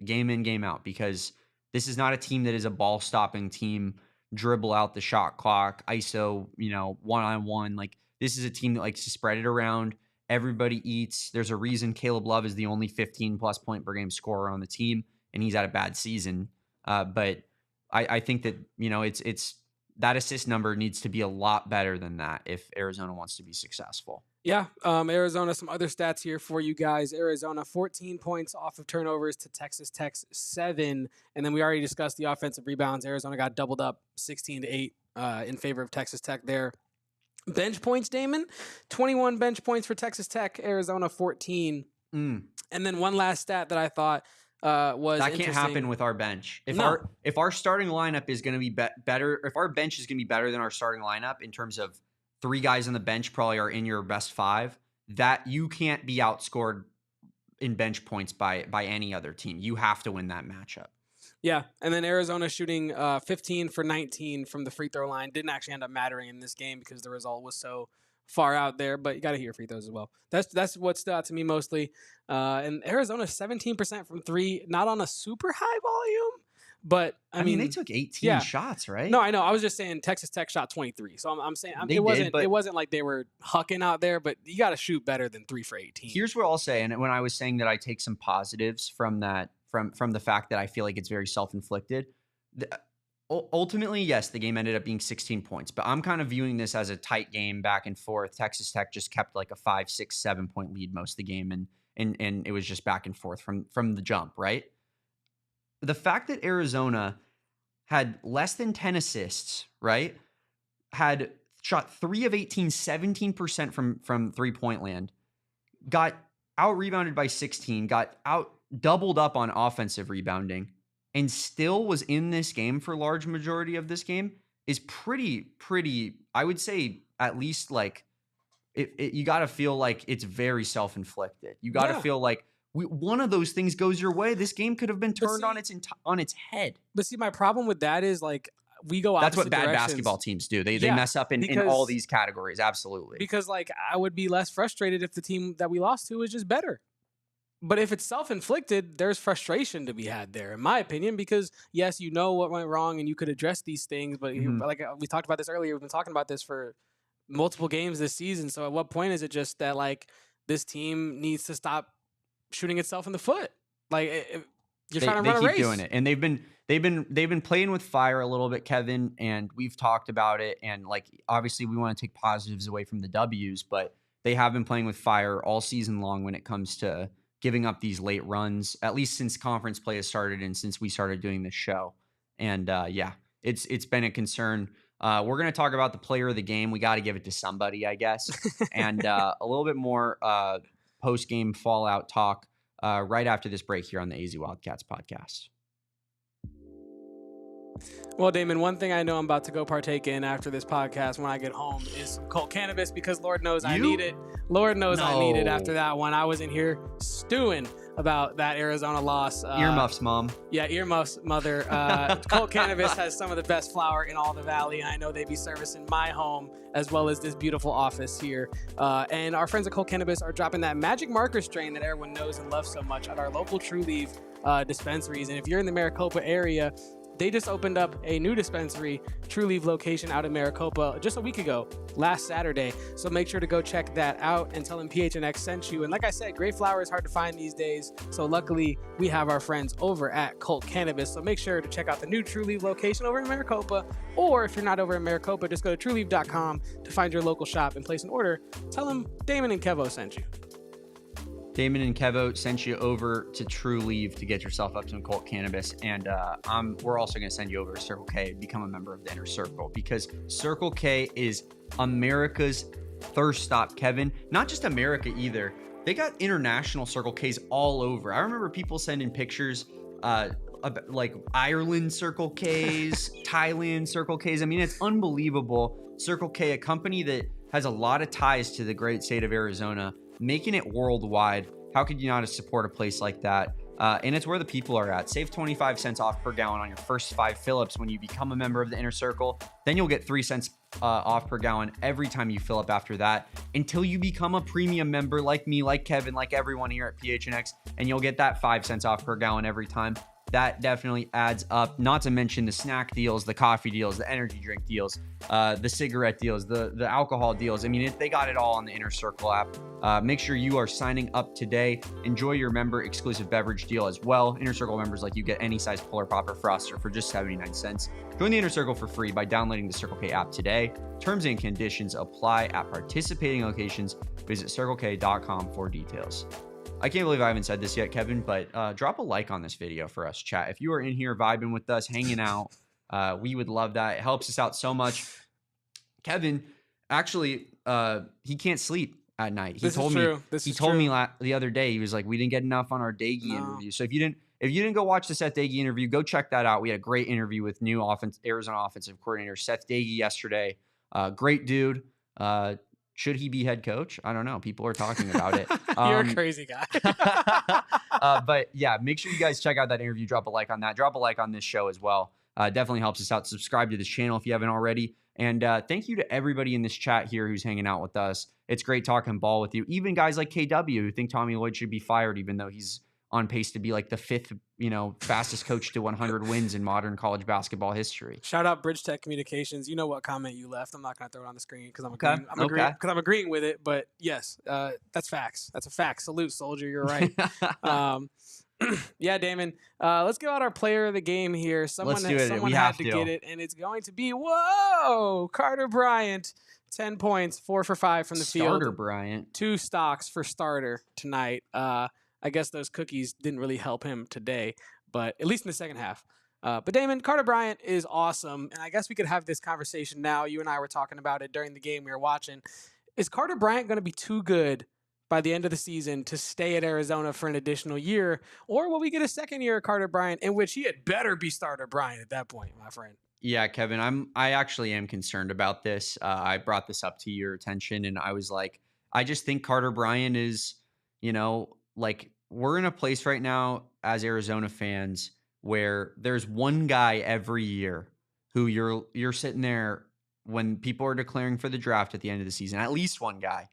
game in, game out, because this is not a team that is a ball stopping team, dribble out the shot clock, ISO, one-on-one. Like, this is a team that likes to spread it around Everybody eats. There's a reason Caleb Love is the only 15-plus point per game scorer on the team, and he's had a bad season. But I think that, it's that assist number needs to be a lot better than that if Arizona wants to be successful. Yeah, Arizona, some other stats here for you guys. Arizona, 14 points off of turnovers to Texas Tech's 7. And then we already discussed the offensive rebounds. Arizona got doubled up 16-8 in favor of Texas Tech there. Bench points, Damon, 21 bench points for Texas Tech, Arizona 14. And then one last stat that I thought was that can't happen with our bench. If our starting lineup is going to be better, if our bench is going to be better than our starting lineup in terms of 3 guys on the bench probably are in your best 5, that you can't be outscored in bench points by any other team. You have to win that matchup. Yeah, and then Arizona shooting 15 for 19 from the free throw line. Didn't actually end up mattering in this game because the result was so far out there, but you got to hear free throws as well. That's what stood out to me mostly. And Arizona 17% from 3, not on a super high volume, but I mean they took 18 shots, right? No, I know. I was just saying Texas Tech shot 23. So I'm saying it wasn't like they were hucking out there, but you got to shoot better than 3 for 18. Here's what I'll say, and when I was saying that I take some positives from that, from the fact that I feel like it's very self-inflicted. Ultimately, yes, the game ended up being 16 points, but I'm kind of viewing this as a tight game back and forth. Texas Tech just kept like a 5, 6, 7 point lead most of the game, and it was just back and forth from the jump, right? The fact that Arizona had less than 10 assists, right? Had shot 3 of 18, 17% from 3-point land, got out-rebounded by 16, got doubled up on offensive rebounding, and still was in this game for large majority of this game is pretty, I would say at least like you got to feel like it's very self-inflicted. You got to feel like one of those things goes your way, this game could have been turned on its head. But see, my problem with that is like we go opposite That's what bad directions. Basketball teams do. They mess up in all these categories. Absolutely. Because like I would be less frustrated if the team that we lost to was just better. But if it's self-inflicted, there's frustration to be had there, in my opinion, because yes, you know what went wrong and you could address these things. But like we talked about this earlier, we've been talking about this for multiple games this season. So at what point is it just that like this team needs to stop shooting itself in the foot? Like you're trying to run a race. They keep doing it, and they've been playing with fire a little bit, Kevin. And we've talked about it. And like obviously, we want to take positives away from the W's, but they have been playing with fire all season long when it comes to giving up these late runs, at least since conference play has started and since we started doing this show. And it's been a concern. We're going to talk about the player of the game. We got to give it to somebody, I guess. And a little bit more post-game fallout talk right after this break here on the AZ Wildcats podcast. Well, Damon, one thing I know I'm about to go partake in after this podcast when I get home is some cold cannabis because Lord knows I need it. Lord knows I need it after that one. I was in here stewing about that Arizona loss. Earmuffs, Mom. Yeah, earmuffs, Mother. Cold Cannabis has some of the best flower in all the valley. I know they be servicing my home as well as this beautiful office here. And our friends at Cold Cannabis are dropping that magic marker strain that everyone knows and loves so much at our local True Leaf dispensaries. And if you're in the Maricopa area, they just opened up a new dispensary, True Leaf location out in Maricopa just a week ago, last Saturday. So make sure to go check that out and tell them PHNX sent you. And like I said, great flower is hard to find these days. So luckily, we have our friends over at Colt Cannabis. So make sure to check out the new True Leaf location over in Maricopa. Or if you're not over in Maricopa, just go to trueleaf.com to find your local shop and place an order. Tell them Damon and Kevo sent you. Damon and Kevo sent you over to True Leaf to get yourself up some Colt Cannabis, and we're also going to send you over to Circle K, become a member of the Inner Circle, because Circle K is America's thirst stop, Kevin. Not just America either. They got international Circle Ks all over. I remember people sending pictures like Ireland Circle Ks, Thailand Circle Ks. I mean, it's unbelievable. Circle K, a company that has a lot of ties to the great state of Arizona, making it worldwide. How could you not support a place like that? And it's where the people are at. Save 25 cents off per gallon on your first 5 fill-ups when you become a member of the Inner Circle. Then you'll get 3 cents off per gallon every time you fill up after that, until you become a premium member like me, like Kevin, like everyone here at PHNX, and you'll get that 5 cents off per gallon every time. that definitely adds up. Not to mention the snack deals, the coffee deals, the energy drink deals, the cigarette deals, the alcohol deals. I mean, they got it all on the Inner Circle app. Make sure you are signing up today. Enjoy your member exclusive beverage deal as well. Inner Circle members like you get any size Polar Pop or Froster for just 79 cents. Join the Inner Circle for free by downloading the Circle K app today. Terms and conditions apply at participating locations. Visit CircleK.com for details. I can't believe I haven't said this yet, Kevin, but drop a like on this video for us, chat. If you are in here vibing with us, hanging out, we would love that. It helps us out so much. Kevin, actually, he can't sleep at night. He told me the other day, he was like, we didn't get enough on our Daigie interview. So if you didn't go watch the Seth Daigie interview, go check that out. We had a great interview with new Arizona offensive coordinator Seth Daigie yesterday. Great dude. Should he be head coach? I don't know. People are talking about it. You're a crazy guy. But yeah, make sure you guys check out that interview. Drop a like on that. Drop a like on this show as well. Definitely helps us out. Subscribe to this channel if you haven't already. And thank you to everybody in this chat here who's hanging out with us. It's great talking ball with you. Even guys like KW who think Tommy Lloyd should be fired, even though he's on pace to be like the 5th, fastest coach to 100 wins in modern college basketball history. Shout out Bridge Tech Communications. You know what comment you left. I'm not going to throw it on the screen because I'm agreeing with it. But yes, that's facts. That's a fact. Salute, soldier. You're right. Yeah, Damon. Let's give out our player of the game here. Someone had to get it, and it's going to be Carter Bryant. 10 points, 4 for 5 from the field. Starter Bryant. 2 stocks for starter tonight. I guess those cookies didn't really help him today, but at least in the second half. But Damon, Carter Bryant is awesome, and I guess we could have this conversation now. You and I were talking about it during the game we were watching. Is Carter Bryant going to be too good by the end of the season to stay at Arizona for an additional year, or will we get a second year of Carter Bryant in which he had better be starter Bryant at that point, my friend? Yeah, Kevin, I actually am concerned about this. I brought this up to your attention, and I was like, I just think Carter Bryant is, we're in a place right now as Arizona fans where there's one guy every year who you're sitting there when people are declaring for the draft at the end of the season, at least one guy.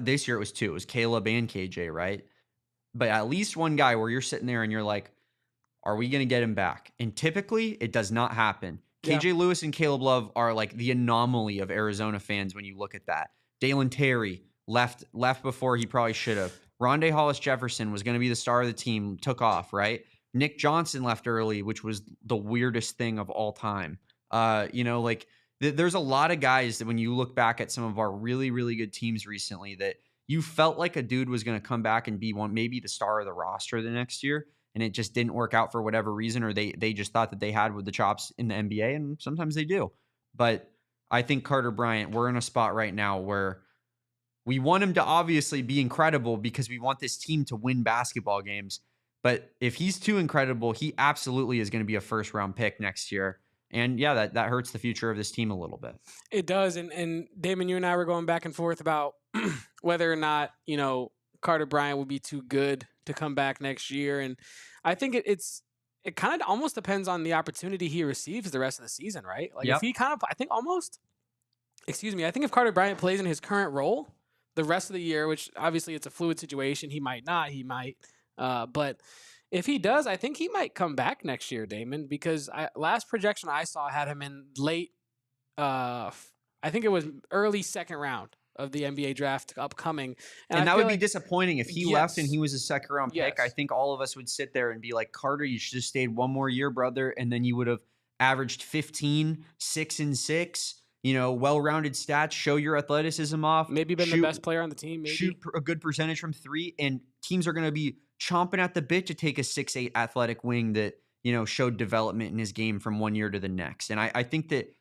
This year it was 2. It was Caleb and KJ, right? But at least one guy where you're sitting there and you're like, are we going to get him back? And typically it does not happen. Yeah. KJ Lewis and Caleb Love are like the anomaly of Arizona fans when you look at that. Dalen Terry left before he probably should have. Rondé Hollis-Jefferson was going to be the star of the team, took off, right? Nick Johnson left early, which was the weirdest thing of all time. There's a lot of guys that when you look back at some of our really, really good teams recently that you felt like a dude was going to come back and be maybe the star of the roster the next year, and it just didn't work out for whatever reason, or they just thought that they had with the chops in the NBA, and sometimes they do. But I think Carter Bryant, we're in a spot right now where we want him to obviously be incredible because we want this team to win basketball games. But if he's too incredible, he absolutely is going to be a first-round pick next year. And yeah, that hurts the future of this team a little bit. It does. And Damon, you and I were going back and forth about whether or not, Carter Bryant would be too good to come back next year. And I think it kind of almost depends on the opportunity he receives the rest of the season, right? Like if he I think if Carter Bryant plays in his current role the rest of the year, which obviously it's a fluid situation, he might not, but if he does, I think he might come back next year, Damon, because last projection I saw had him in late, I think it was early second round of the NBA draft upcoming. And that would be disappointing if he left and he was a second round pick. I think all of us would sit there and be like, Carter, you should have stayed one more year, brother. And then you would have averaged 15, 6 and 6. Well-rounded stats, show your athleticism off. Maybe been the best player on the team. Maybe. Shoot a good percentage from 3, and teams are going to be chomping at the bit to take a 6'8" athletic wing that, showed development in his game from one year to the next. And I think that,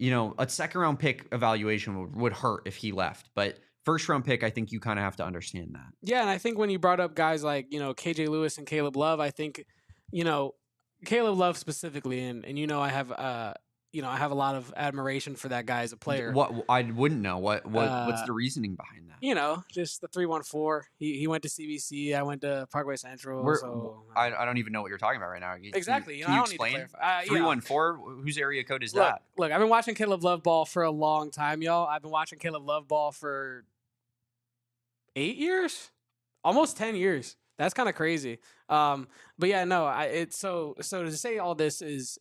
a second-round pick evaluation would hurt if he left. But first-round pick, I think you kind of have to understand that. Yeah, and I think when you brought up guys like, KJ Lewis and Caleb Love, I think, Caleb Love specifically, and I have I have a lot of admiration for that guy as a player. What I wouldn't know. What's the reasoning behind that? Just the 314. He went to CBC. I went to Parkway Central. I don't even know what you're talking about right now. Exactly. Can you explain? 314. Whose area code is that? Look, I've been watching Caleb Love ball for a long time, y'all. I've been watching Caleb Love ball for 8 years, almost 10 years. That's kind of crazy. But yeah, no, it's so to say all this is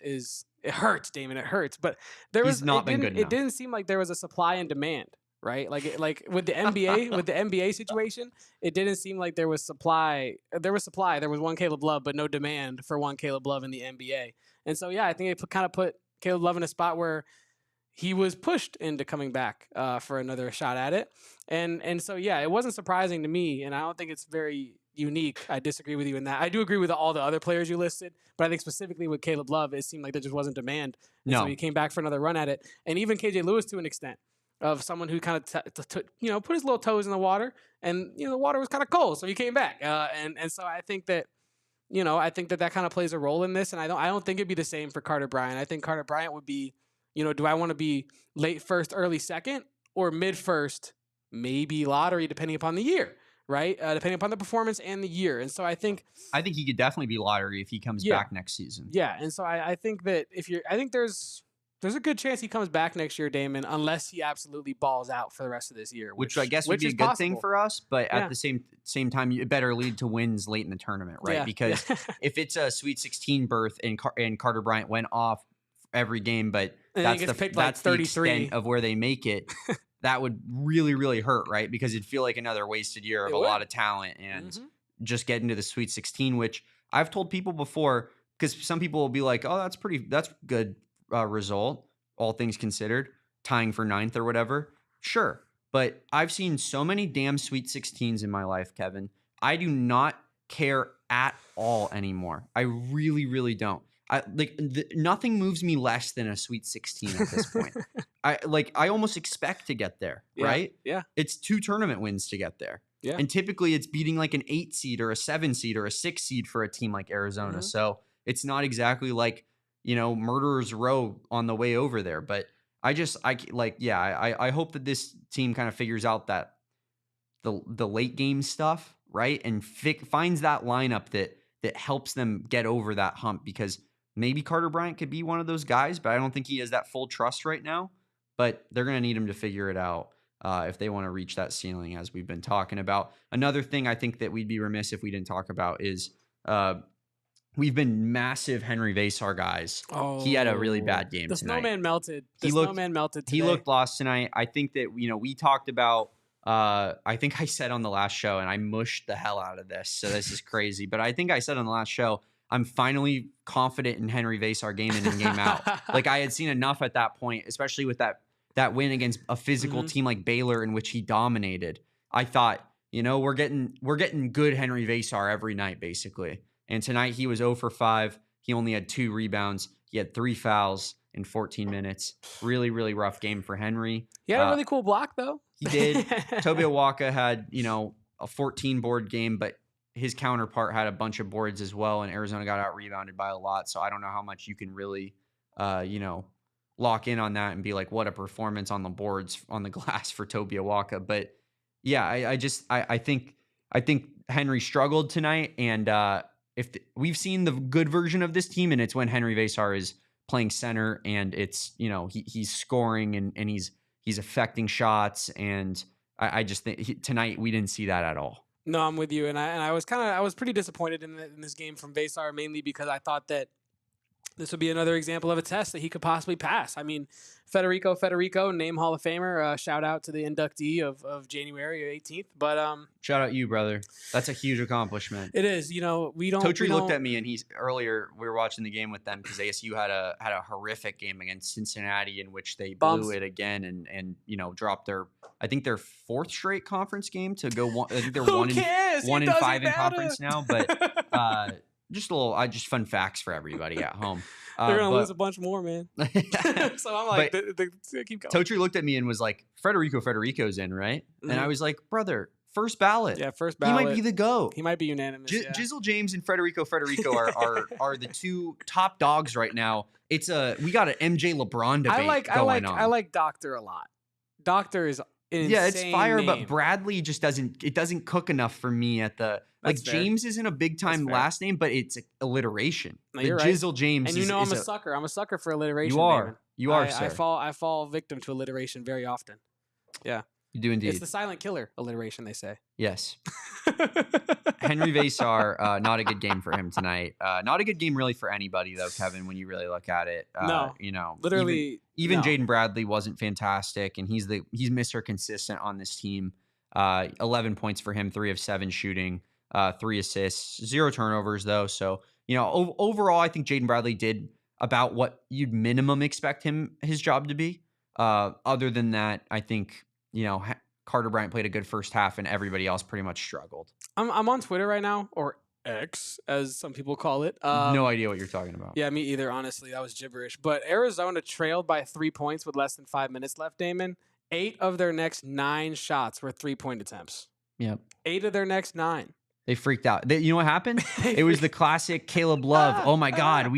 it hurts, Damon. It hurts. But He's not been good it enough. didn't seem like there was a supply and demand, right? Like with the NBA situation, it didn't seem like there was supply. There was supply. There was one Caleb Love, but no demand for one Caleb Love in the NBA. And so yeah, I think it kind of put Caleb Love in a spot where he was pushed into coming back for another shot at it. And so yeah, it wasn't surprising to me, and I don't think it's very unique. I disagree with you in that. I do agree with all the other players you listed, but I think specifically with Caleb Love, it seemed like there just wasn't demand. And so he came back for another run at it. And even KJ Lewis to an extent, of someone who kind of put his little toes in the water, and the water was kind of cold, so he came back. And so I think that that kind of plays a role in this. And I don't think it'd be the same for Carter Bryant. I think Carter Bryant would be, do I want to be late first, early second, or mid first, maybe lottery, depending upon the year, right? Depending upon the performance and the year. And so I think he could definitely be lottery if he comes back next season. Yeah. And so I think that I think there's a good chance he comes back next year, Damon, unless he absolutely balls out for the rest of this year. Which I guess would be a good thing for us, but at the same time, it better lead to wins late in the tournament, right? Because if it's a Sweet 16 berth and Carter Bryant went off every game, but that's the extent of where they make it, that would really, really hurt, right? Because it'd feel like another wasted year of a lot of talent and just get into the Sweet 16, which I've told people before, because some people will be like, oh, that's good result, all things considered, tying for 9th or whatever. Sure. But I've seen so many damn Sweet 16s in my life, Kevin. I do not care at all anymore. I really, really don't. Nothing moves me less than a Sweet 16 at this point. I almost expect to get there, right? Yeah. It's 2 tournament wins to get there. Yeah. And typically it's beating like an 8 seed or a 7 seed or a 6 seed for a team like Arizona. So it's not exactly like, murderer's row on the way over there. But I hope that this team kind of figures out that the late game stuff, right? And finds that lineup that helps them get over that hump, because maybe Carter Bryant could be one of those guys, but I don't think he has that full trust right now. But they're going to need him to figure it out if they want to reach that ceiling, as we've been talking about. Another thing I think that we'd be remiss if we didn't talk about is we've been massive Henry Vasar guys. Oh, he had a really bad game tonight. Snowman melted. Snowman melted today. He looked lost tonight. I think that, we talked about, I think I said on the last show, and I mushed the hell out of this, so this is crazy, but I think I said on the last show, I'm finally confident in Henry Vasar game in and game out. Like, I had seen enough at that point, especially with that win against a physical team like Baylor, in which he dominated. I thought, we're getting good Henry Vasar every night, basically. And tonight he was 0 for 5. He only had 2 rebounds. He had 3 fouls in 14 minutes. Really, really rough game for Henry. He had a really cool block, though. He did. Toby Awaka had, a 14-board game, but his counterpart had a bunch of boards as well, and Arizona got out-rebounded by a lot. So I don't know how much you can really, lock in on that and be like, what a performance on the boards, on the glass for Toby Awaka. But yeah, I think Henry struggled tonight, and we've seen the good version of this team, and it's when Henry Vasar is playing center, and it's, he's scoring and he's affecting shots. And I just think tonight we didn't see that at all. No, I'm with you. And I was pretty disappointed in this game from Vasar, mainly because I thought that this would be another example of a test that he could possibly pass. I mean, Federico, name Hall of Famer. Shout out to the inductee of January 18th. But shout out you, brother. That's a huge accomplishment. It is. We don't. Totri looked at me, and earlier we were watching the game with them because ASU had a horrific game against Cincinnati in which they blew it again and dropped their 4th straight conference game to go one. I think they're 1 in 5 in conference now, but. Just fun facts for everybody at home. They're going to lose a bunch more, man. So I'm like, keep going. Totri looked at me and was like, Federico's in, right? Mm-hmm. And I was like, brother, first ballot. Yeah, first ballot. He might be the GOAT. He might be unanimous. Jizzle James and Federico are the 2 top dogs right now. We got an MJ LeBron debate going on. I like Doctor a lot. Doctor is it's fire, name. But Bradley just doesn't cook enough for me at the. That's fair. James isn't a big time last name, but it's alliteration. No, the Jizzle right. James, and I'm a sucker. I'm a sucker for alliteration. You are. Damon. You are, sir. I fall victim to alliteration very often. Yeah. You do indeed. It's the silent killer alliteration, they say. Yes. Henry Vasar, not a good game for him tonight. Not a good game really for anybody though, Kevin, when you really look at it. No, you know, literally, even no. Jaden Bradley wasn't fantastic, and he's Mr. Consistent on this team. 11 points for him, 3 of 7 shooting, 3 assists, 0 turnovers though. So, you know, overall, I think Jaden Bradley did about what you'd minimum expect his job to be. Other than that, I think, you know, Carter Bryant played a good first half, and everybody else pretty much struggled. I'm on Twitter right now, or X, as some people call it. No idea what you're talking about. Yeah, me either, honestly. That was gibberish. But Arizona trailed by 3 points with less than 5 minutes left, Damon. 8 of their next 9 shots were 3-point attempts. Yep. 8 of their next 9. They freaked out. You know what happened? It was the classic Caleb Love. Oh my God,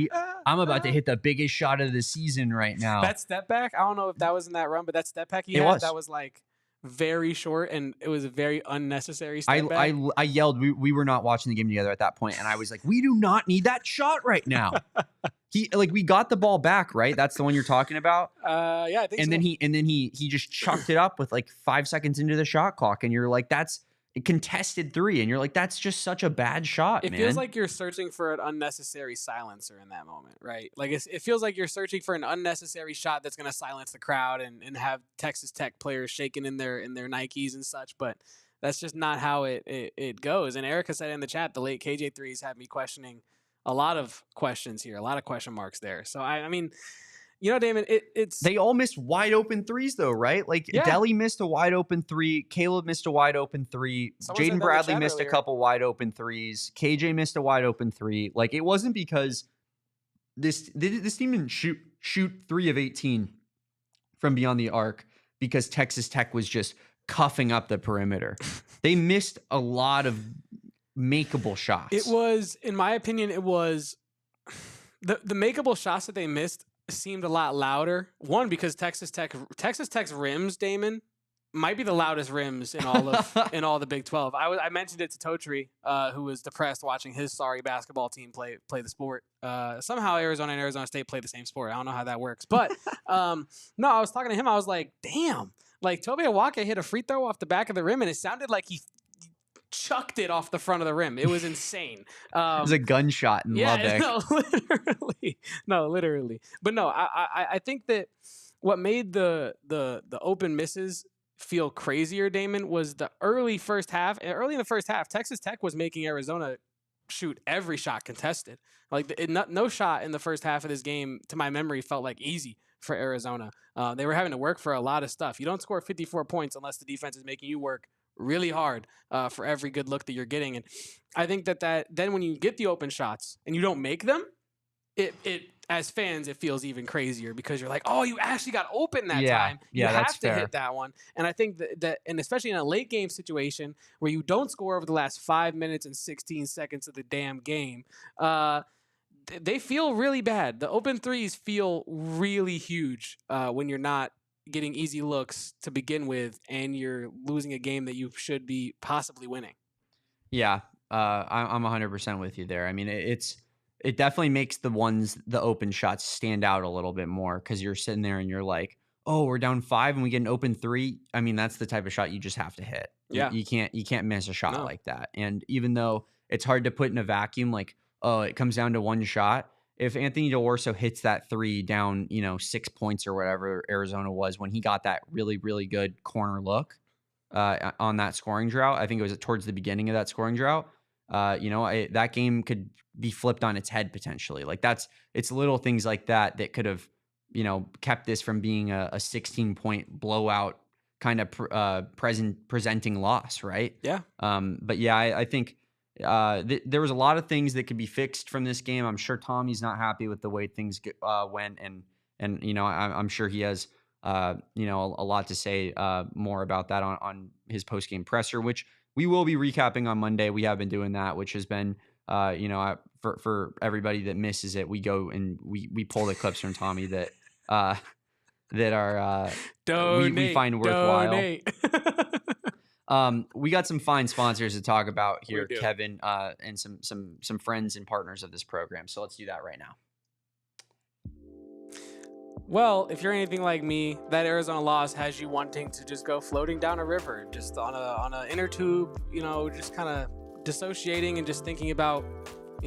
I'm about to hit the biggest shot of the season right now. That step back, I don't know if that was in that run, but that step back that was like very short, and it was a very unnecessary step back. I yelled. We were not watching the game together at that point, and I was like, we do not need that shot right now. We got the ball back, right? That's the one you're talking about. Yeah, I think. And so. then he just chucked it up with like 5 seconds into the shot clock, and you're like, that's a contested 3, and you're like, that's just such a bad shot. It feels like you're searching for an unnecessary silencer in that moment, right? Like it feels like you're searching for an unnecessary shot that's going to silence the crowd and have Texas Tech players shaking in their Nikes and such, but that's just not how it goes. And Erica said in the chat, the late KJ threes had me questioning a lot of questions here, a lot of question marks there. So I mean, you know, Damon, they all missed wide open threes though, right? Like Deli missed a wide open 3, Caleb missed a wide open 3, Jaden Bradley missed a couple wide open 3s, KJ missed a wide open 3. Like it wasn't because this team didn't shoot 3 of 18 from beyond the arc because Texas Tech was just cuffing up the perimeter. They missed a lot of makeable shots. It was, in my opinion, it was the makeable shots that they missed seemed a lot louder. One, because Texas Tech's rims, Damon, might be the loudest rims in all of in all the Big 12. I mentioned it to Totri, who was depressed watching his sorry basketball team play the sport. Somehow Arizona and Arizona State play the same sport. I don't know how that works, but no, I was talking to him. I was like, damn, like Toby Awaka hit a free throw off the back of the rim, and it sounded like he chucked it off the front of the rim. It was insane. It was a gunshot in Lubbock. Literally. But no, I think that what made the open misses feel crazier, Damon, was the early in the first half, Texas Tech was making Arizona shoot every shot contested. Like no shot in the first half of this game, to my memory, felt like easy for Arizona. They were having to work for a lot of stuff. You don't score 54 points unless the defense is making you work really hard for every good look that you're getting. And I think that then when you get the open shots and you don't make them, it as fans, it feels even crazier because you're like, oh, you actually got open that time. You have to hit that one. And I think that, and especially in a late game situation where you don't score over the last 5 minutes and 16 seconds of the damn game, they feel really bad. The open threes feel really huge when you're not getting easy looks to begin with, and you're losing a game that you should be possibly winning. Yeah, I'm 100% with you there. I mean, it definitely makes the open shots stand out a little bit more because you're sitting there and you're like, oh, we're down 5 and we get an open 3. I mean, that's the type of shot you just have to hit. Yeah, you can't miss a shot like that. And even though it's hard to put in a vacuum, like, oh, it comes down to one shot. If Anthony D'Orso hits that 3 down, 6 points or whatever Arizona was when he got that really, really good corner look on that scoring drought, I think it was towards the beginning of that scoring drought. That game could be flipped on its head potentially. Like it's little things like that could have, kept this from being a 16-point blowout kind of presenting loss, right? Yeah. But yeah, I think. There was a lot of things that could be fixed from this game. I'm sure Tommy's not happy with the way things went, and I'm sure he has a lot to say more about that on his post game presser, which we will be recapping on Monday. We have been doing that, which has been for everybody that misses it. We go and we pull the clips from Tommy that are we find worthwhile. We got some fine sponsors to talk about here, Kevin, and some friends and partners of this program. So let's do that right now. Well, if you're anything like me, that Arizona loss has you wanting to just go floating down a river, just on a inner tube, just kind of dissociating and just thinking about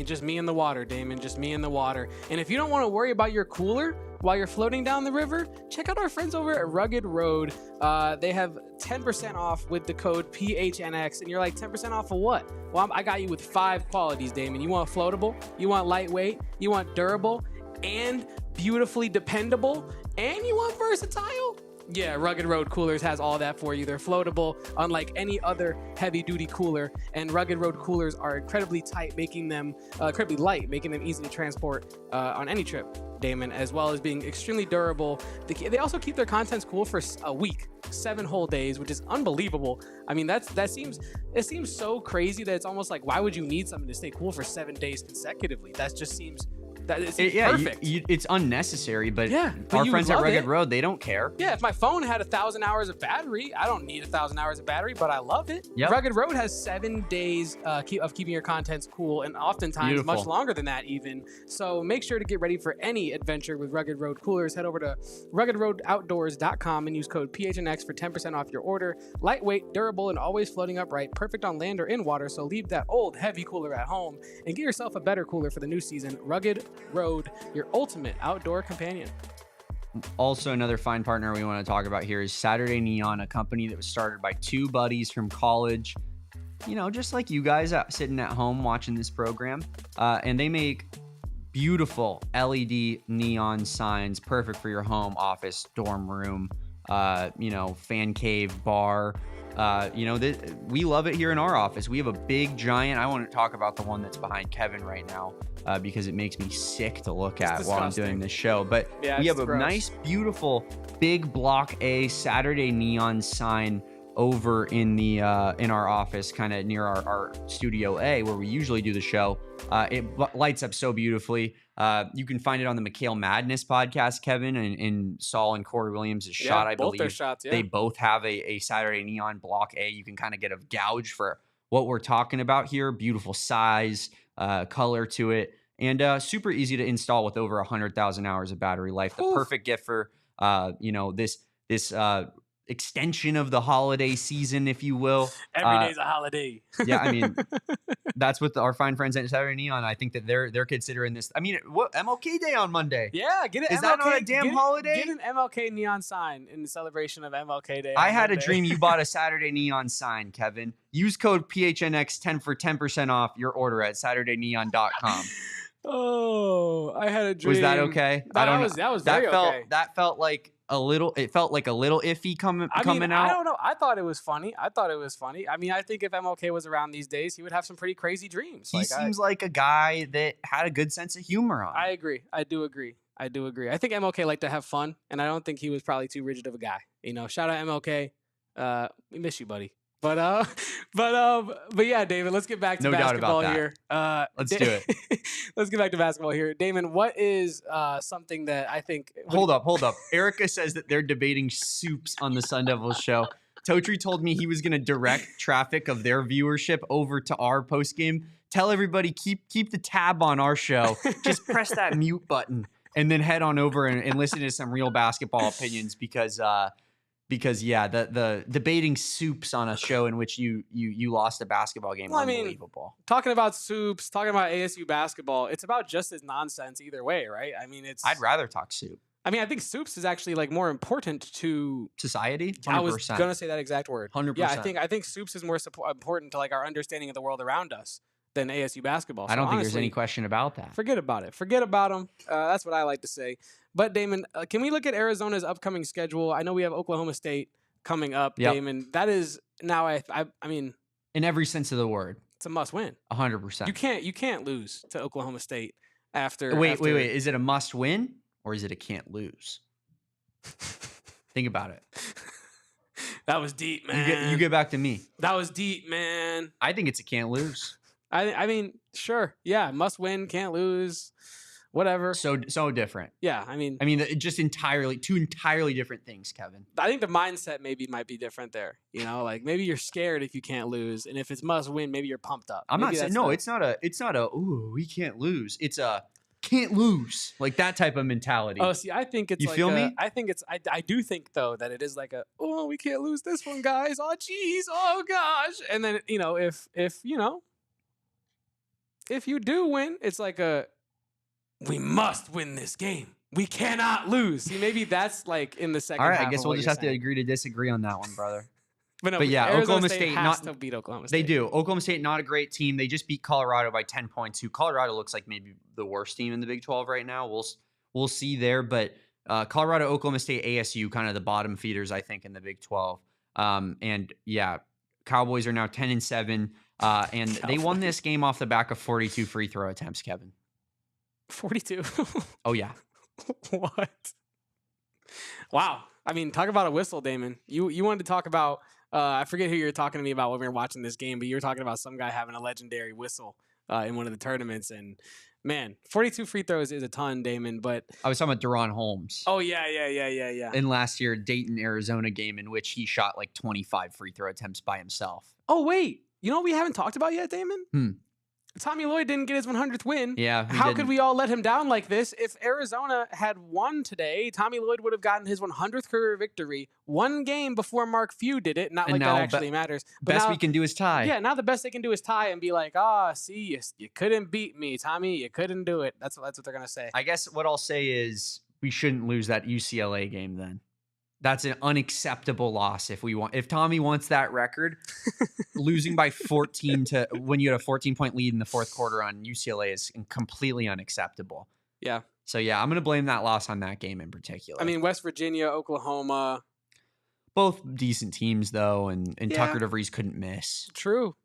just me in the water, Damon, just me in the water. And if you don't want to worry about your cooler while you're floating down the river, check out our friends over at Rugged Road. They have 10% off with the code PHNX, and you're like, 10% off of what? Well, I got you with 5 qualities, Damon. You want floatable, you want lightweight, you want durable, and beautifully dependable, and you want versatile? Yeah, Rugged Road Coolers has all that for you. They're floatable, unlike any other heavy-duty cooler, and Rugged Road Coolers are incredibly tight, making them incredibly light, making them easy to transport on any trip, Damon, as well as being extremely durable. They also keep their contents cool for a week, 7 whole days, which is unbelievable. I mean, it seems so crazy that it's almost like, why would you need something to stay cool for 7 days consecutively? That just seems... perfect. It's unnecessary, but but our friends at Rugged Road, they don't care. Yeah, if my phone had 1,000 hours of battery, I don't need 1,000 hours of battery, but I love it. Yep. Rugged Road has 7 days of keeping your contents cool, and oftentimes much longer than that even. So make sure to get ready for any adventure with Rugged Road Coolers. Head over to ruggedroadoutdoors.com and use code PHNX for 10% off your order. Lightweight, durable, and always floating upright, perfect on land or in water, so leave that old heavy cooler at home and get yourself a better cooler for the new season. Rugged Road, your ultimate outdoor companion. Also, another fine partner we want to talk about here is Saturday Neon, a company that was started by 2 buddies from college, just like you guys sitting at home watching this program. And they make beautiful LED neon signs, perfect for your home, office, dorm room, fan cave, bar. We love it here in our office. We have a big giant. I want to talk about the one that's behind Kevin right now because it makes me sick to look at while I'm doing this show. But we have a nice, beautiful, big block A Saturday neon sign over in the in our office, kind of near our studio A where we usually do the show. It lights up so beautifully. You can find it on the McHale Madness podcast, Kevin, and Saul and Corey Williams' shot, I believe. Both their shots, They both have a Saturday Neon block A. You can kind of get a gauge for what we're talking about here. Beautiful size, color to it, and super easy to install with over 100,000 hours of battery life. The perfect gift for this extension of the holiday season, if you will. Every day's a holiday. Yeah, I mean, that's what our fine friends at Saturday Neon, I think that they're considering this. I mean, what MLK Day on Monday? Yeah, get it. Is that not a damn holiday? Get an MLK neon sign in celebration of MLK Day. I had a dream you bought a Saturday Neon sign, Kevin. Use code PHNX10 for 10% off your order at SaturdayNeon.com. Oh, I had a dream. Was that okay? That was very okay. That felt like a little iffy coming out. I don't know. I thought it was funny. I mean, I think if MLK was around these days, he would have some pretty crazy dreams. He seems like a guy that had a good sense of humor on. I agree. I do agree. I think MLK liked to have fun, and I don't think he was probably too rigid of a guy. Shout out MLK. We miss you, buddy. But yeah, David, let's get back to basketball here. Let's do it. Let's get back to basketball here. Damon, what is something that I think... Hold up. Erica says that they're debating soups on the Sun Devils show. Totri told me he was going to direct traffic of their viewership over to our postgame. Tell everybody, keep the tab on our show. Just press that mute button and then head on over and listen to some real basketball opinions because the debating soups on a show in which you lost a basketball game, unbelievable. I mean, talking about soups, talking about ASU basketball, it's about just as nonsense either way, right? I mean, I'd rather talk soup. I mean, I think soups is actually like more important to society. 100%. I was gonna say that exact word. 100%. Yeah, I think soups is more important to like our understanding of the world around us than ASU basketball. I don't think there's any question about that. Forget about it. Forget about them. That's what I like to say. But Damon, can we look at Arizona's upcoming schedule? I know we have Oklahoma State coming up, Damon. That is now, I mean, in every sense of the word, it's a must win. 100%. You can't lose to Oklahoma State after. Wait. Is it a must win or is it a can't lose? Think about it. That was deep, man. You get back to me. That was deep, man. I think it's a can't lose. I mean, sure. Yeah. Must win, can't lose, whatever. So different. Yeah. I mean, just two entirely different things, Kevin. I think the mindset might be different there. Like maybe you're scared if you can't lose. And if it's must win, maybe you're pumped up. I'm not saying, no, it's not a, ooh, we can't lose. It's a, can't lose. Like that type of mentality. Oh, see, I think it's You like feel me? I do think though that it is like oh, we can't lose this one, guys. Oh, geez. Oh, gosh. And then, if you do win, it's like we must win this game. We cannot lose. See, maybe that's like in the second All right, half I guess of we'll what just you're have to saying. agree to disagree on that one, brother. But yeah, Arizona Oklahoma State State has to beat Oklahoma State. They do. Oklahoma State, not a great team. They just beat Colorado by 10 points. Who Colorado looks like maybe the worst team in the Big 12 right now. We'll see there. But Colorado, Oklahoma State, ASU, kind of the bottom feeders, I think, in the Big 12. And yeah, Cowboys are now 10-7. And they won this game off the back of 42 free throw attempts, Kevin. 42. Oh, yeah. What? Wow. I mean, talk about a whistle, Damon. You wanted to talk about, I forget who you were talking to me about when we were watching this game, but you were talking about some guy having a legendary whistle in one of the tournaments. And man, 42 free throws is a ton, Damon. But I was talking about Deron Holmes. Oh, yeah. In last year, Dayton, Arizona game in which he shot like 25 free throw attempts by himself. Oh, wait. You know what we haven't talked about yet, Damon? Tommy Lloyd didn't get his 100th win. Yeah. How could we all let him down like this? If Arizona had won today, Tommy Lloyd would have gotten his 100th career victory one game before Mark Few did it. Not like that actually matters. But best now, we can do is tie. Yeah, now the best they can do is tie and be like, see, you couldn't beat me, Tommy. You couldn't do it. That's what they're going to say. I guess what I'll say is we shouldn't lose that UCLA game then. That's an unacceptable loss if Tommy wants that record. Losing by 14 when you had a 14-point lead in the fourth quarter on UCLA is completely unacceptable. Yeah. So yeah, I'm going to blame that loss on that game in particular. I mean, West Virginia, Oklahoma, both decent teams though, and Tucker DeVries couldn't miss. True.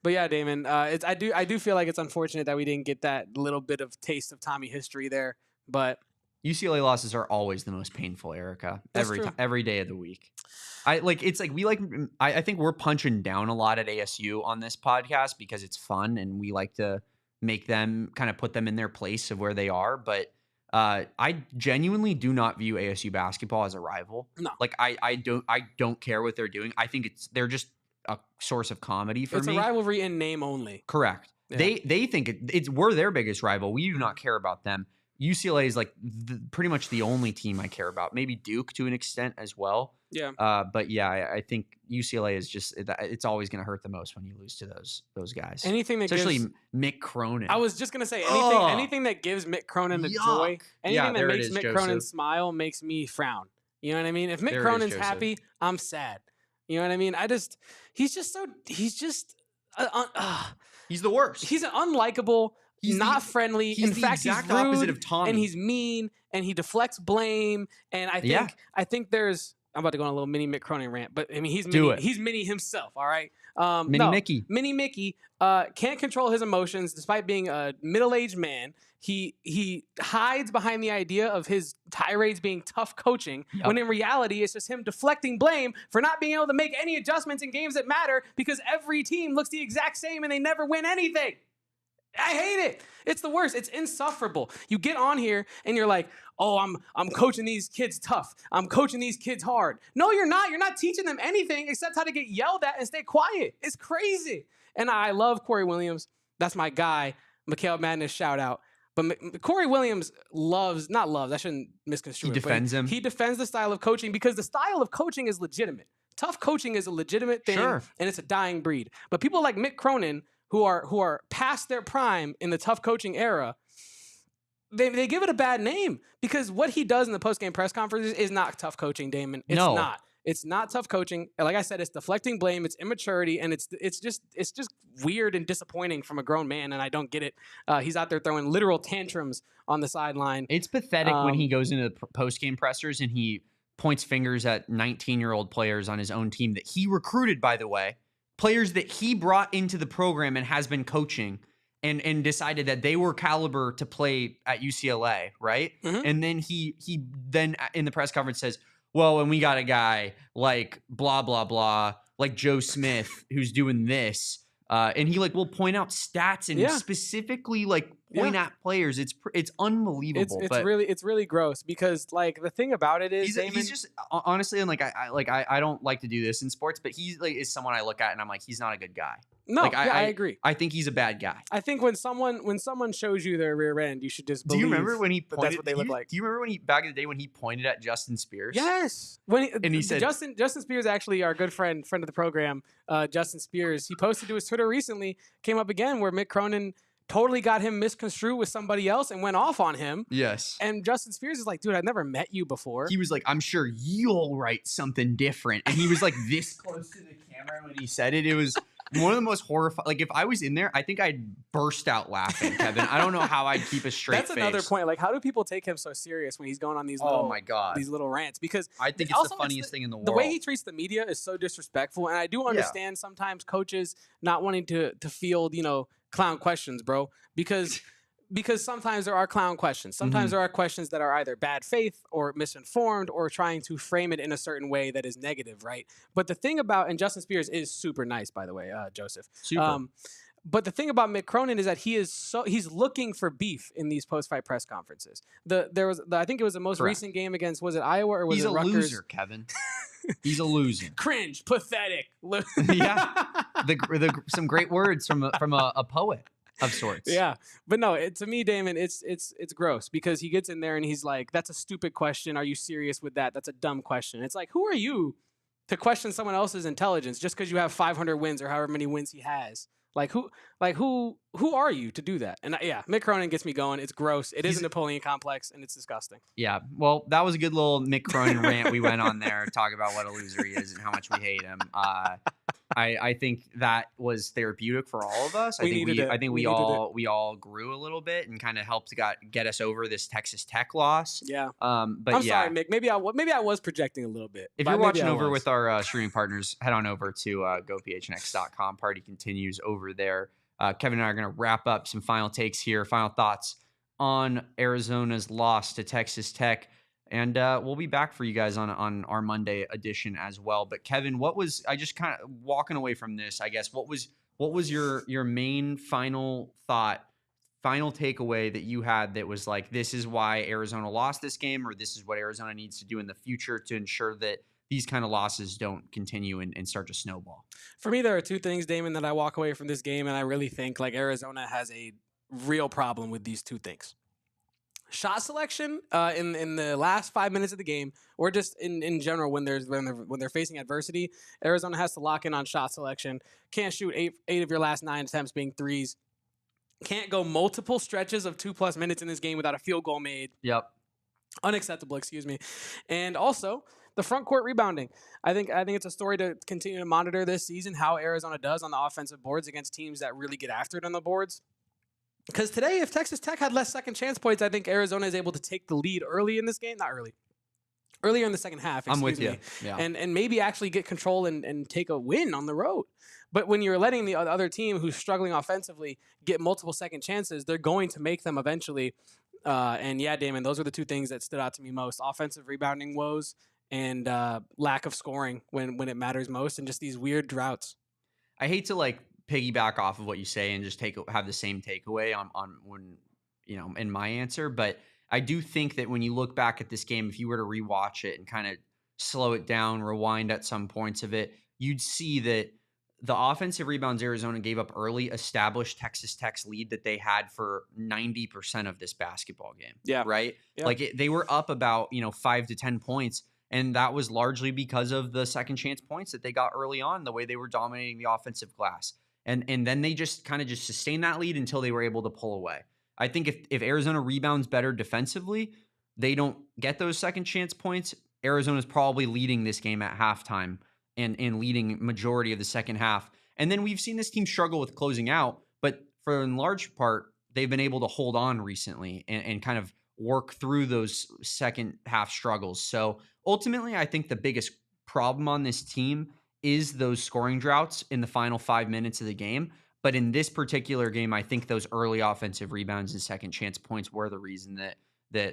But yeah, Damon, I do feel like it's unfortunate that we didn't get that little bit of taste of Tommy history there, but UCLA losses are always the most painful, Erica. Every day of the week. I think we're punching down a lot at ASU on this podcast because it's fun and we like to make them kind of put them in their place of where they are. But I genuinely do not view ASU basketball as a rival. No, like I don't care what they're doing. I think they're just a source of comedy for me. It's a rivalry in name only. Correct. Yeah. They think we're their biggest rival. We do not care about them. UCLA is like pretty much the only team I care about. Maybe Duke to an extent as well. Yeah. But yeah, I think UCLA is just it's always going to hurt the most when you lose to those guys. Anything that especially gives, Mick Cronin. I was just gonna say anything that gives Mick Cronin the joy, anything that makes Mick Cronin smile makes me frown. You know what I mean? If Mick Cronin's happy, I'm sad. You know what I mean? He's just he's the worst. He's an unlikable. He's not friendly. In fact, he's rude, opposite of Tommy. And he's mean, and he deflects blame. And I think there's. I'm about to go on a little mini Mick Cronin rant, but I mean he's mini himself. All right, Mini Mickey can't control his emotions despite being a middle-aged man. He hides behind the idea of his tirades being tough coaching, when in reality it's just him deflecting blame for not being able to make any adjustments in games that matter because every team looks the exact same and they never win anything. I hate it. It's the worst. It's insufferable. You get on here and you're like, oh, I'm coaching these kids tough. I'm coaching these kids hard. No, you're not. You're not teaching them anything except how to get yelled at and stay quiet. It's crazy. And I love Corey Williams. That's my guy. Mikhail Madness shout out. But Corey Williams I shouldn't misconstrue it. He defends him. He defends the style of coaching because the style of coaching is legitimate. Tough coaching is a legitimate thing, and it's a dying breed. But people like Mick Cronin, who are past their prime in the tough coaching era, they give it a bad name because what he does in the post-game press conferences is not tough coaching, Damon. It's not. It's not tough coaching. Like I said, it's deflecting blame, it's immaturity, and it's just weird and disappointing from a grown man, and I don't get it. He's out there throwing literal tantrums on the sideline. It's pathetic when he goes into the post-game pressers and he points fingers at 19-year-old players on his own team that he recruited, by the way. Players that he brought into the program and has been coaching and decided that they were caliber to play at UCLA, right? Mm-hmm. And then he then in the press conference says, well, and we got a guy like blah, blah, blah, like Joe Smith who's doing this. And he will point out stats and specifically point at players. It's unbelievable. It's really gross because the thing about it is he's just honestly, and I don't like to do this in sports, but he is someone I look at and I'm like, he's not a good guy. No, Like, I agree. I think he's a bad guy. I think when someone shows you their rear end, you should just Do believe you remember when he pointed? that's what they look like. Do you remember when back in the day when he pointed at Justin Spears? Yes. And he said, Justin Spears, actually our good friend of the program, Justin Spears, he posted to his Twitter recently, came up again where Mick Cronin totally got him misconstrued with somebody else and went off on him. Yes. And Justin Spears is like, dude, I've never met you before. He was like, I'm sure you'll write something different. And he was like this close to the camera when he said it. It was one of the most horrifying. Like, if I was in there, I think I'd burst out laughing, Kevin. I don't know how I'd keep a straight face. That's another point. Like, how do people take him so serious when he's going on these these little rants? Because I think it's the funniest thing in the world. The way he treats the media is so disrespectful. And I do understand sometimes coaches not wanting to field, clown questions, bro. Because sometimes there are clown questions. Sometimes there are questions that are either bad faith or misinformed or trying to frame it in a certain way that is negative, right? But the thing about, and Justin Spears is super nice, by the way, Joseph. Super. But the thing about Mick Cronin is that he's looking for beef in these post-fight press conferences. I think it was the most recent game against, was it Iowa or was it Rutgers? He's a loser, Kevin. He's a loser. Cringe, pathetic. Yeah. Some great words from a poet of sorts. Yeah. But no, to me, Damon, it's gross because he gets in there and he's like, that's a stupid question. Are you serious with that? That's a dumb question. It's like, who are you to question someone else's intelligence just because you have 500 wins or however many wins he has? Who are you to do that? And Mick Cronin gets me going. It's gross. It is a Napoleon complex, and it's disgusting. Yeah. Well, that was a good little Mick Cronin rant we went on there, talk about what a loser he is and how much we hate him. I think that was therapeutic for all of us. I think we all grew a little bit and kind of helped get us over this Texas Tech loss. Yeah. But I'm sorry, Mick. Maybe I was projecting a little bit. If you're watching over with our streaming partners, head on over to gophnx.com. Party continues over there. Kevin and I are going to wrap up some final takes here, final thoughts on Arizona's loss to Texas Tech. And we'll be back for you guys on our Monday edition as well. But Kevin, I just kind of walking away from this, I guess, what was your main final thought, final takeaway that you had that was like, this is why Arizona lost this game, or this is what Arizona needs to do in the future to ensure that these kind of losses don't continue and start to snowball? For me, there are two things, Damon, that I walk away from this game, and I really think like Arizona has a real problem with these two things. Shot selection in the last 5 minutes of the game, or just in general when they're facing adversity, Arizona has to lock in on shot selection. Can't shoot eight of your last 9 attempts being threes. Can't go multiple stretches of 2+ minutes in this game without a field goal made. Yep. Unacceptable, excuse me. And also the front court rebounding. I think it's a story to continue to monitor this season, how Arizona does on the offensive boards against teams that really get after it on the boards. Because today, if Texas Tech had less second chance points, I think Arizona is able to take the lead early in this game. Not early. Earlier in the second half, I'm with you. Yeah. And maybe actually get control and take a win on the road. But when you're letting the other team who's struggling offensively get multiple second chances, they're going to make them eventually. And yeah, Damon, those are the two things that stood out to me most. Offensive rebounding woes and lack of scoring when it matters most, and just these weird droughts. I hate to piggyback off of what you say and just have the same takeaway on when, in my answer. But I do think that when you look back at this game, if you were to rewatch it and kind of slow it down, rewind at some points of it, you'd see that the offensive rebounds Arizona gave up early established Texas Tech's lead that they had for 90% of this basketball game. Yeah. Right. Yeah. They were up about, 5 to 10 points. And that was largely because of the second chance points that they got early on, the way they were dominating the offensive glass. And then they just sustained that lead until they were able to pull away. I think if Arizona rebounds better defensively, they don't get those second chance points. Arizona's probably leading this game at halftime and leading majority of the second half. And then we've seen this team struggle with closing out, but for in large part, they've been able to hold on recently and kind of work through those second half struggles. So ultimately, I think the biggest problem on this team is those scoring droughts in the final 5 minutes of the game. But in this particular game, I think those early offensive rebounds and second chance points were the reason that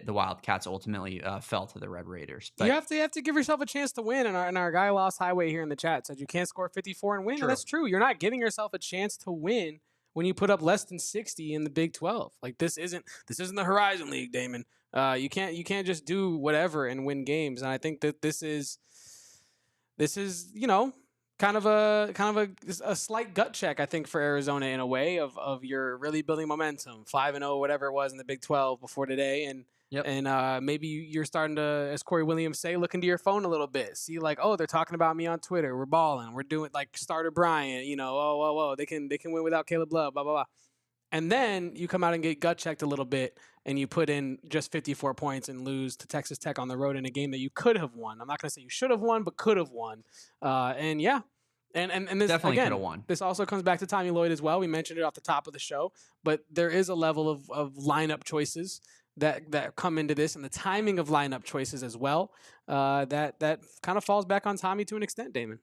the Wildcats ultimately fell to the Red Raiders. But you have to give yourself a chance to win. And our guy Lost Highway here in the chat said you can't score 54 and win. True. And that's true. You're not giving yourself a chance to win when you put up less than 60 in the Big 12. This isn't the Horizon League, Damon. You can't just do whatever and win games. And I think that this is kind of a slight gut check, I think, for Arizona in a way of you're really building momentum, 5-0, whatever it was in the Big 12 before today, and Yep. and maybe you're starting to, as Corey Williams say, look into your phone a little bit, see like, oh, they're talking about me on Twitter, we're balling, we're doing like starter Bryant, oh, they can win without Caleb Love, blah blah blah, and then you come out and get gut checked a little bit, and you put in just 54 points and lose to Texas Tech on the road in a game that you could have won. I'm not going to say you should have won, but could have won. And yeah, and this Definitely again, could have won. This also comes back to Tommy Lloyd as well. We mentioned it off the top of the show, but there is a level of lineup choices that come into this, and the timing of lineup choices as well. That kind of falls back on Tommy to an extent, Damon.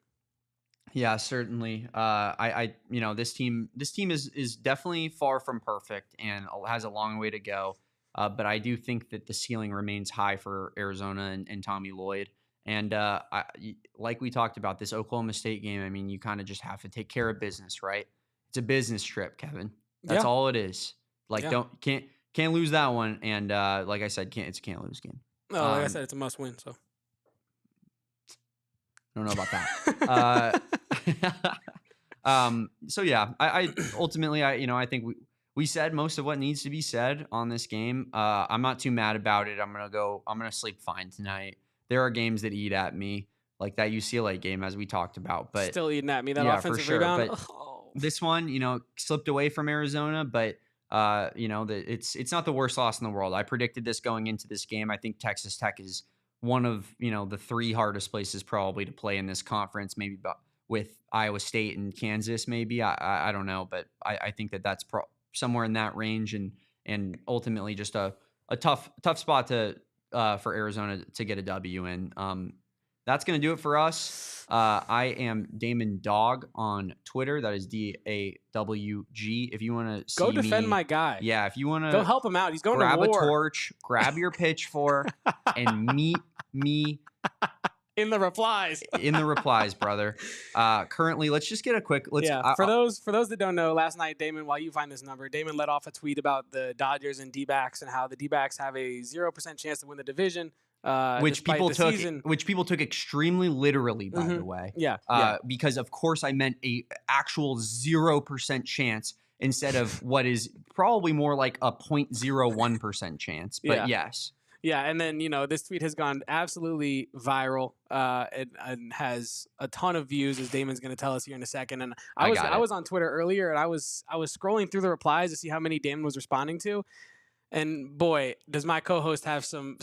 Yeah, certainly. This team is definitely far from perfect and has a long way to go. But I do think that the ceiling remains high for Arizona and Tommy Lloyd. And like we talked about, this Oklahoma State game, I mean, you kind of just have to take care of business, right? It's a business trip, Kevin. That's all it is. Like, can't lose that one. And like I said, it's a can't lose game. Oh, like I said, it's a must win. So I don't know about that. So yeah, I ultimately, I think we said most of what needs to be said on this game. I'm not too mad about it. I'm gonna sleep fine tonight. There are games that eat at me, like that UCLA game, as we talked about, but still eating at me. That offensive rebound. But this one, slipped away from Arizona, but it's not the worst loss in the world. I predicted this going into this game. I think Texas Tech is one of the 3 hardest places probably to play in this conference, maybe with Iowa State and Kansas. Maybe I don't know, but I think that's somewhere in that range, and ultimately just a tough spot for Arizona to get a W in. That's going to do it for us. I am Damon Dog on Twitter. That is DAWG. If you want to go defend my guy. Yeah, if you want to go help him out. He's going to war. Grab a torch, grab your pitchfork, and meet me in the replies. In the replies, brother. Currently, let's just get a quick. For those that don't know, last night, Damon, while you find this number, Damon let off a tweet about the Dodgers and D-backs and how the D-backs have a 0% chance to win the division. Which people took extremely literally, by the way. Yeah. Because of course I meant a actual 0% chance instead of what is probably more like a 0.01% chance. But yes. Yeah, and then this tweet has gone absolutely viral and has a ton of views, as Damon's going to tell us here in a second. And I was on Twitter earlier, and I was scrolling through the replies to see how many Damon was responding to. And boy, does my co-host have some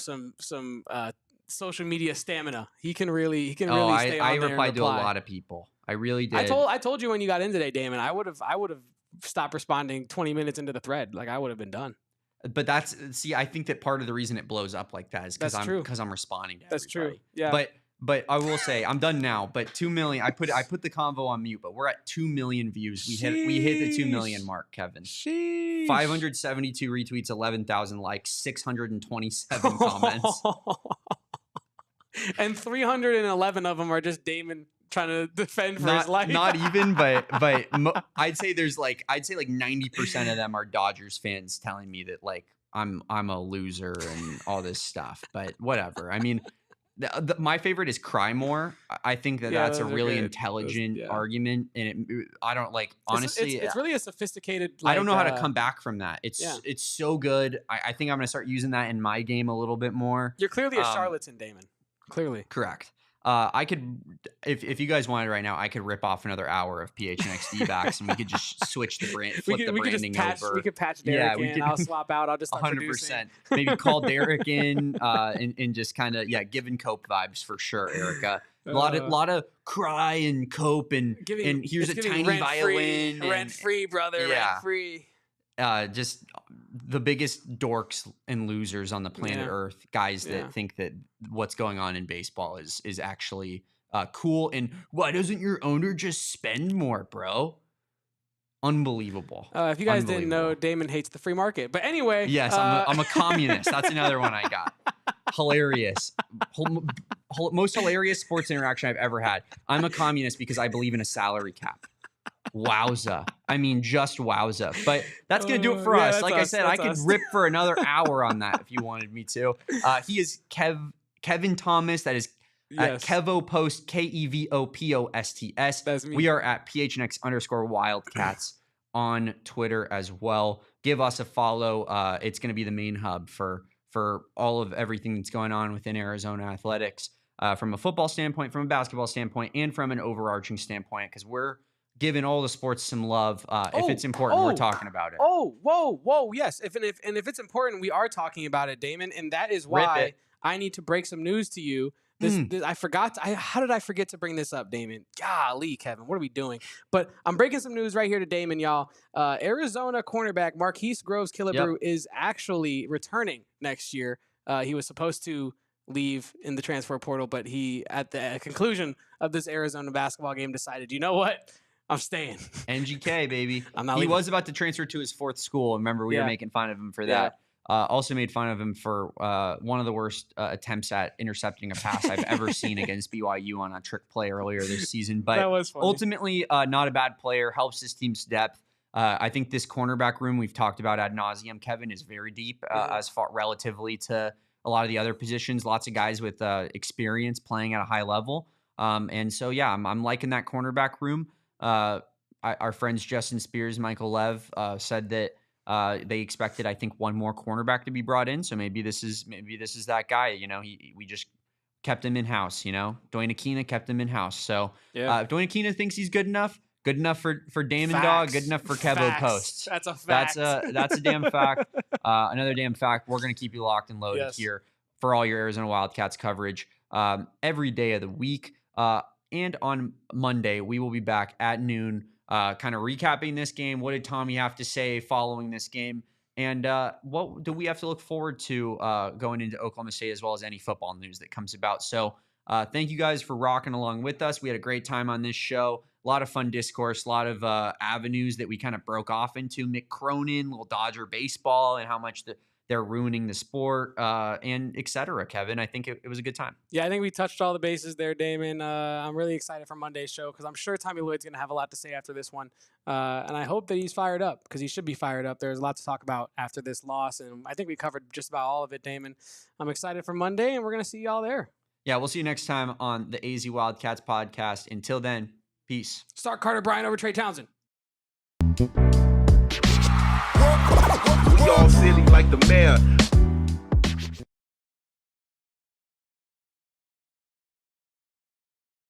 social media stamina. He can really stay on there. I replied to a lot of people. I really did. I told you when you got in today, Damon. I would have stopped responding 20 minutes into the thread. Like I would have been done. But I think that part of the reason it blows up like that is because I'm responding to everybody. That's true. Yeah. But I will say I'm done now. But 2 million. I put the convo on mute. But we're at 2 million views. We hit the 2 million mark, Kevin. Sheesh. 572 retweets, 11,000 likes, 627 comments, and 311 of them are just Damon trying to defend for his life. Not even, but I'd say like 90% of them are Dodgers fans telling me that like I'm a loser and all this stuff. But whatever. I mean. My favorite is cry more. I think that's a really intelligent argument, and I don't like honestly. It's really a sophisticated. I don't know how to come back from that. It's so good. I think I'm gonna start using that in my game a little bit more. You're clearly a charlatan, Damon. Clearly, correct. I could, if you guys wanted right now, I could rip off another hour of PHNX D-backs and we could just switch the brand, flip the branding over. We could patch Derek in. I'll swap out. I'll just start 100%. Maybe call Derek in and just kind of give and cope vibes for sure, Erica. A lot of cry and cope and here's a tiny violin. Rent free, brother. Rent free. Just the biggest dorks and losers on the planet Earth, guys that think that what's going on in baseball is actually cool. And why doesn't your owner just spend more, bro? Unbelievable. If you guys didn't know, Damon hates the free market. But anyway, yes, I'm a communist. That's another one I got. Hilarious. Most hilarious sports interaction I've ever had. I'm a communist because I believe in a salary cap. Wowza. I mean, just wowza. But that's going to do it for us. Like I said, I could rip for another hour on that if you wanted me to. He is Kevin Thomas. That is at KevoPost, KEVOPOSTS. That's me. We are at PHNX_Wildcats on Twitter as well. Give us a follow. It's going to be the main hub for all of everything that's going on within Arizona athletics, from a football standpoint, from a basketball standpoint, and from an overarching standpoint, because we're giving all the sports some love. If it's important, we're talking about it. Whoa. Yes. If it's important, we are talking about it, Damon. And that is why I need to break some news to you. I forgot. How did I forget to bring this up, Damon? Golly, Kevin, what are we doing? But I'm breaking some news right here to Damon, y'all. Arizona cornerback Marquise Groves-Killebrew is actually returning next year. He was supposed to leave in the transfer portal, but he, at the conclusion of this Arizona basketball game, decided, you know what? I'm staying. NGK, baby. I'm not he leaving. was about to transfer to his fourth school. Remember, we were making fun of him for that. Also made fun of him for one of the worst attempts at intercepting a pass I've ever seen against BYU on a trick play earlier this season. But that was funny. Ultimately, not a bad player, helps his team's depth. I think this cornerback room we've talked about ad nauseum, Kevin, is very deep as far relatively to a lot of the other positions. Lots of guys with experience playing at a high level. And so, I'm liking that cornerback room. Our friends Justin Spears, Michael Lev said that they expected, I think, one more cornerback to be brought in. So maybe this is that guy. You know, we just kept him in house. You know, Dwayne Aquina kept him in house. So if Dwayne Aquina thinks he's good enough for Damon Dog, good enough for Kevo Posts. That's a fact. That's a damn fact. Another damn fact. We're gonna keep you locked and loaded here for all your Arizona Wildcats coverage every day of the week. And on Monday we will be back at noon. Kind of recapping this game. What did Tommy have to say following this game? And what do we have to look forward to going into Oklahoma State, as well as any football news that comes about? So thank you guys for rocking along with us. We had a great time on this show. A lot of fun discourse, a lot of avenues that we kind of broke off into. Mick Cronin, little Dodger baseball, and how much they're ruining the sport, and et cetera, Kevin. I think it was a good time. Yeah, I think we touched all the bases there, Damon. I'm really excited for Monday's show because I'm sure Tommy Lloyd's going to have a lot to say after this one. And I hope that he's fired up, because he should be fired up. There's a lot to talk about after this loss, and I think we covered just about all of it, Damon. I'm excited for Monday, and we're going to see y'all there. Yeah, we'll see you next time on the AZ Wildcats podcast. Until then, peace. Start Carter Bryant over Trey Townsend. We all silly like the mayor.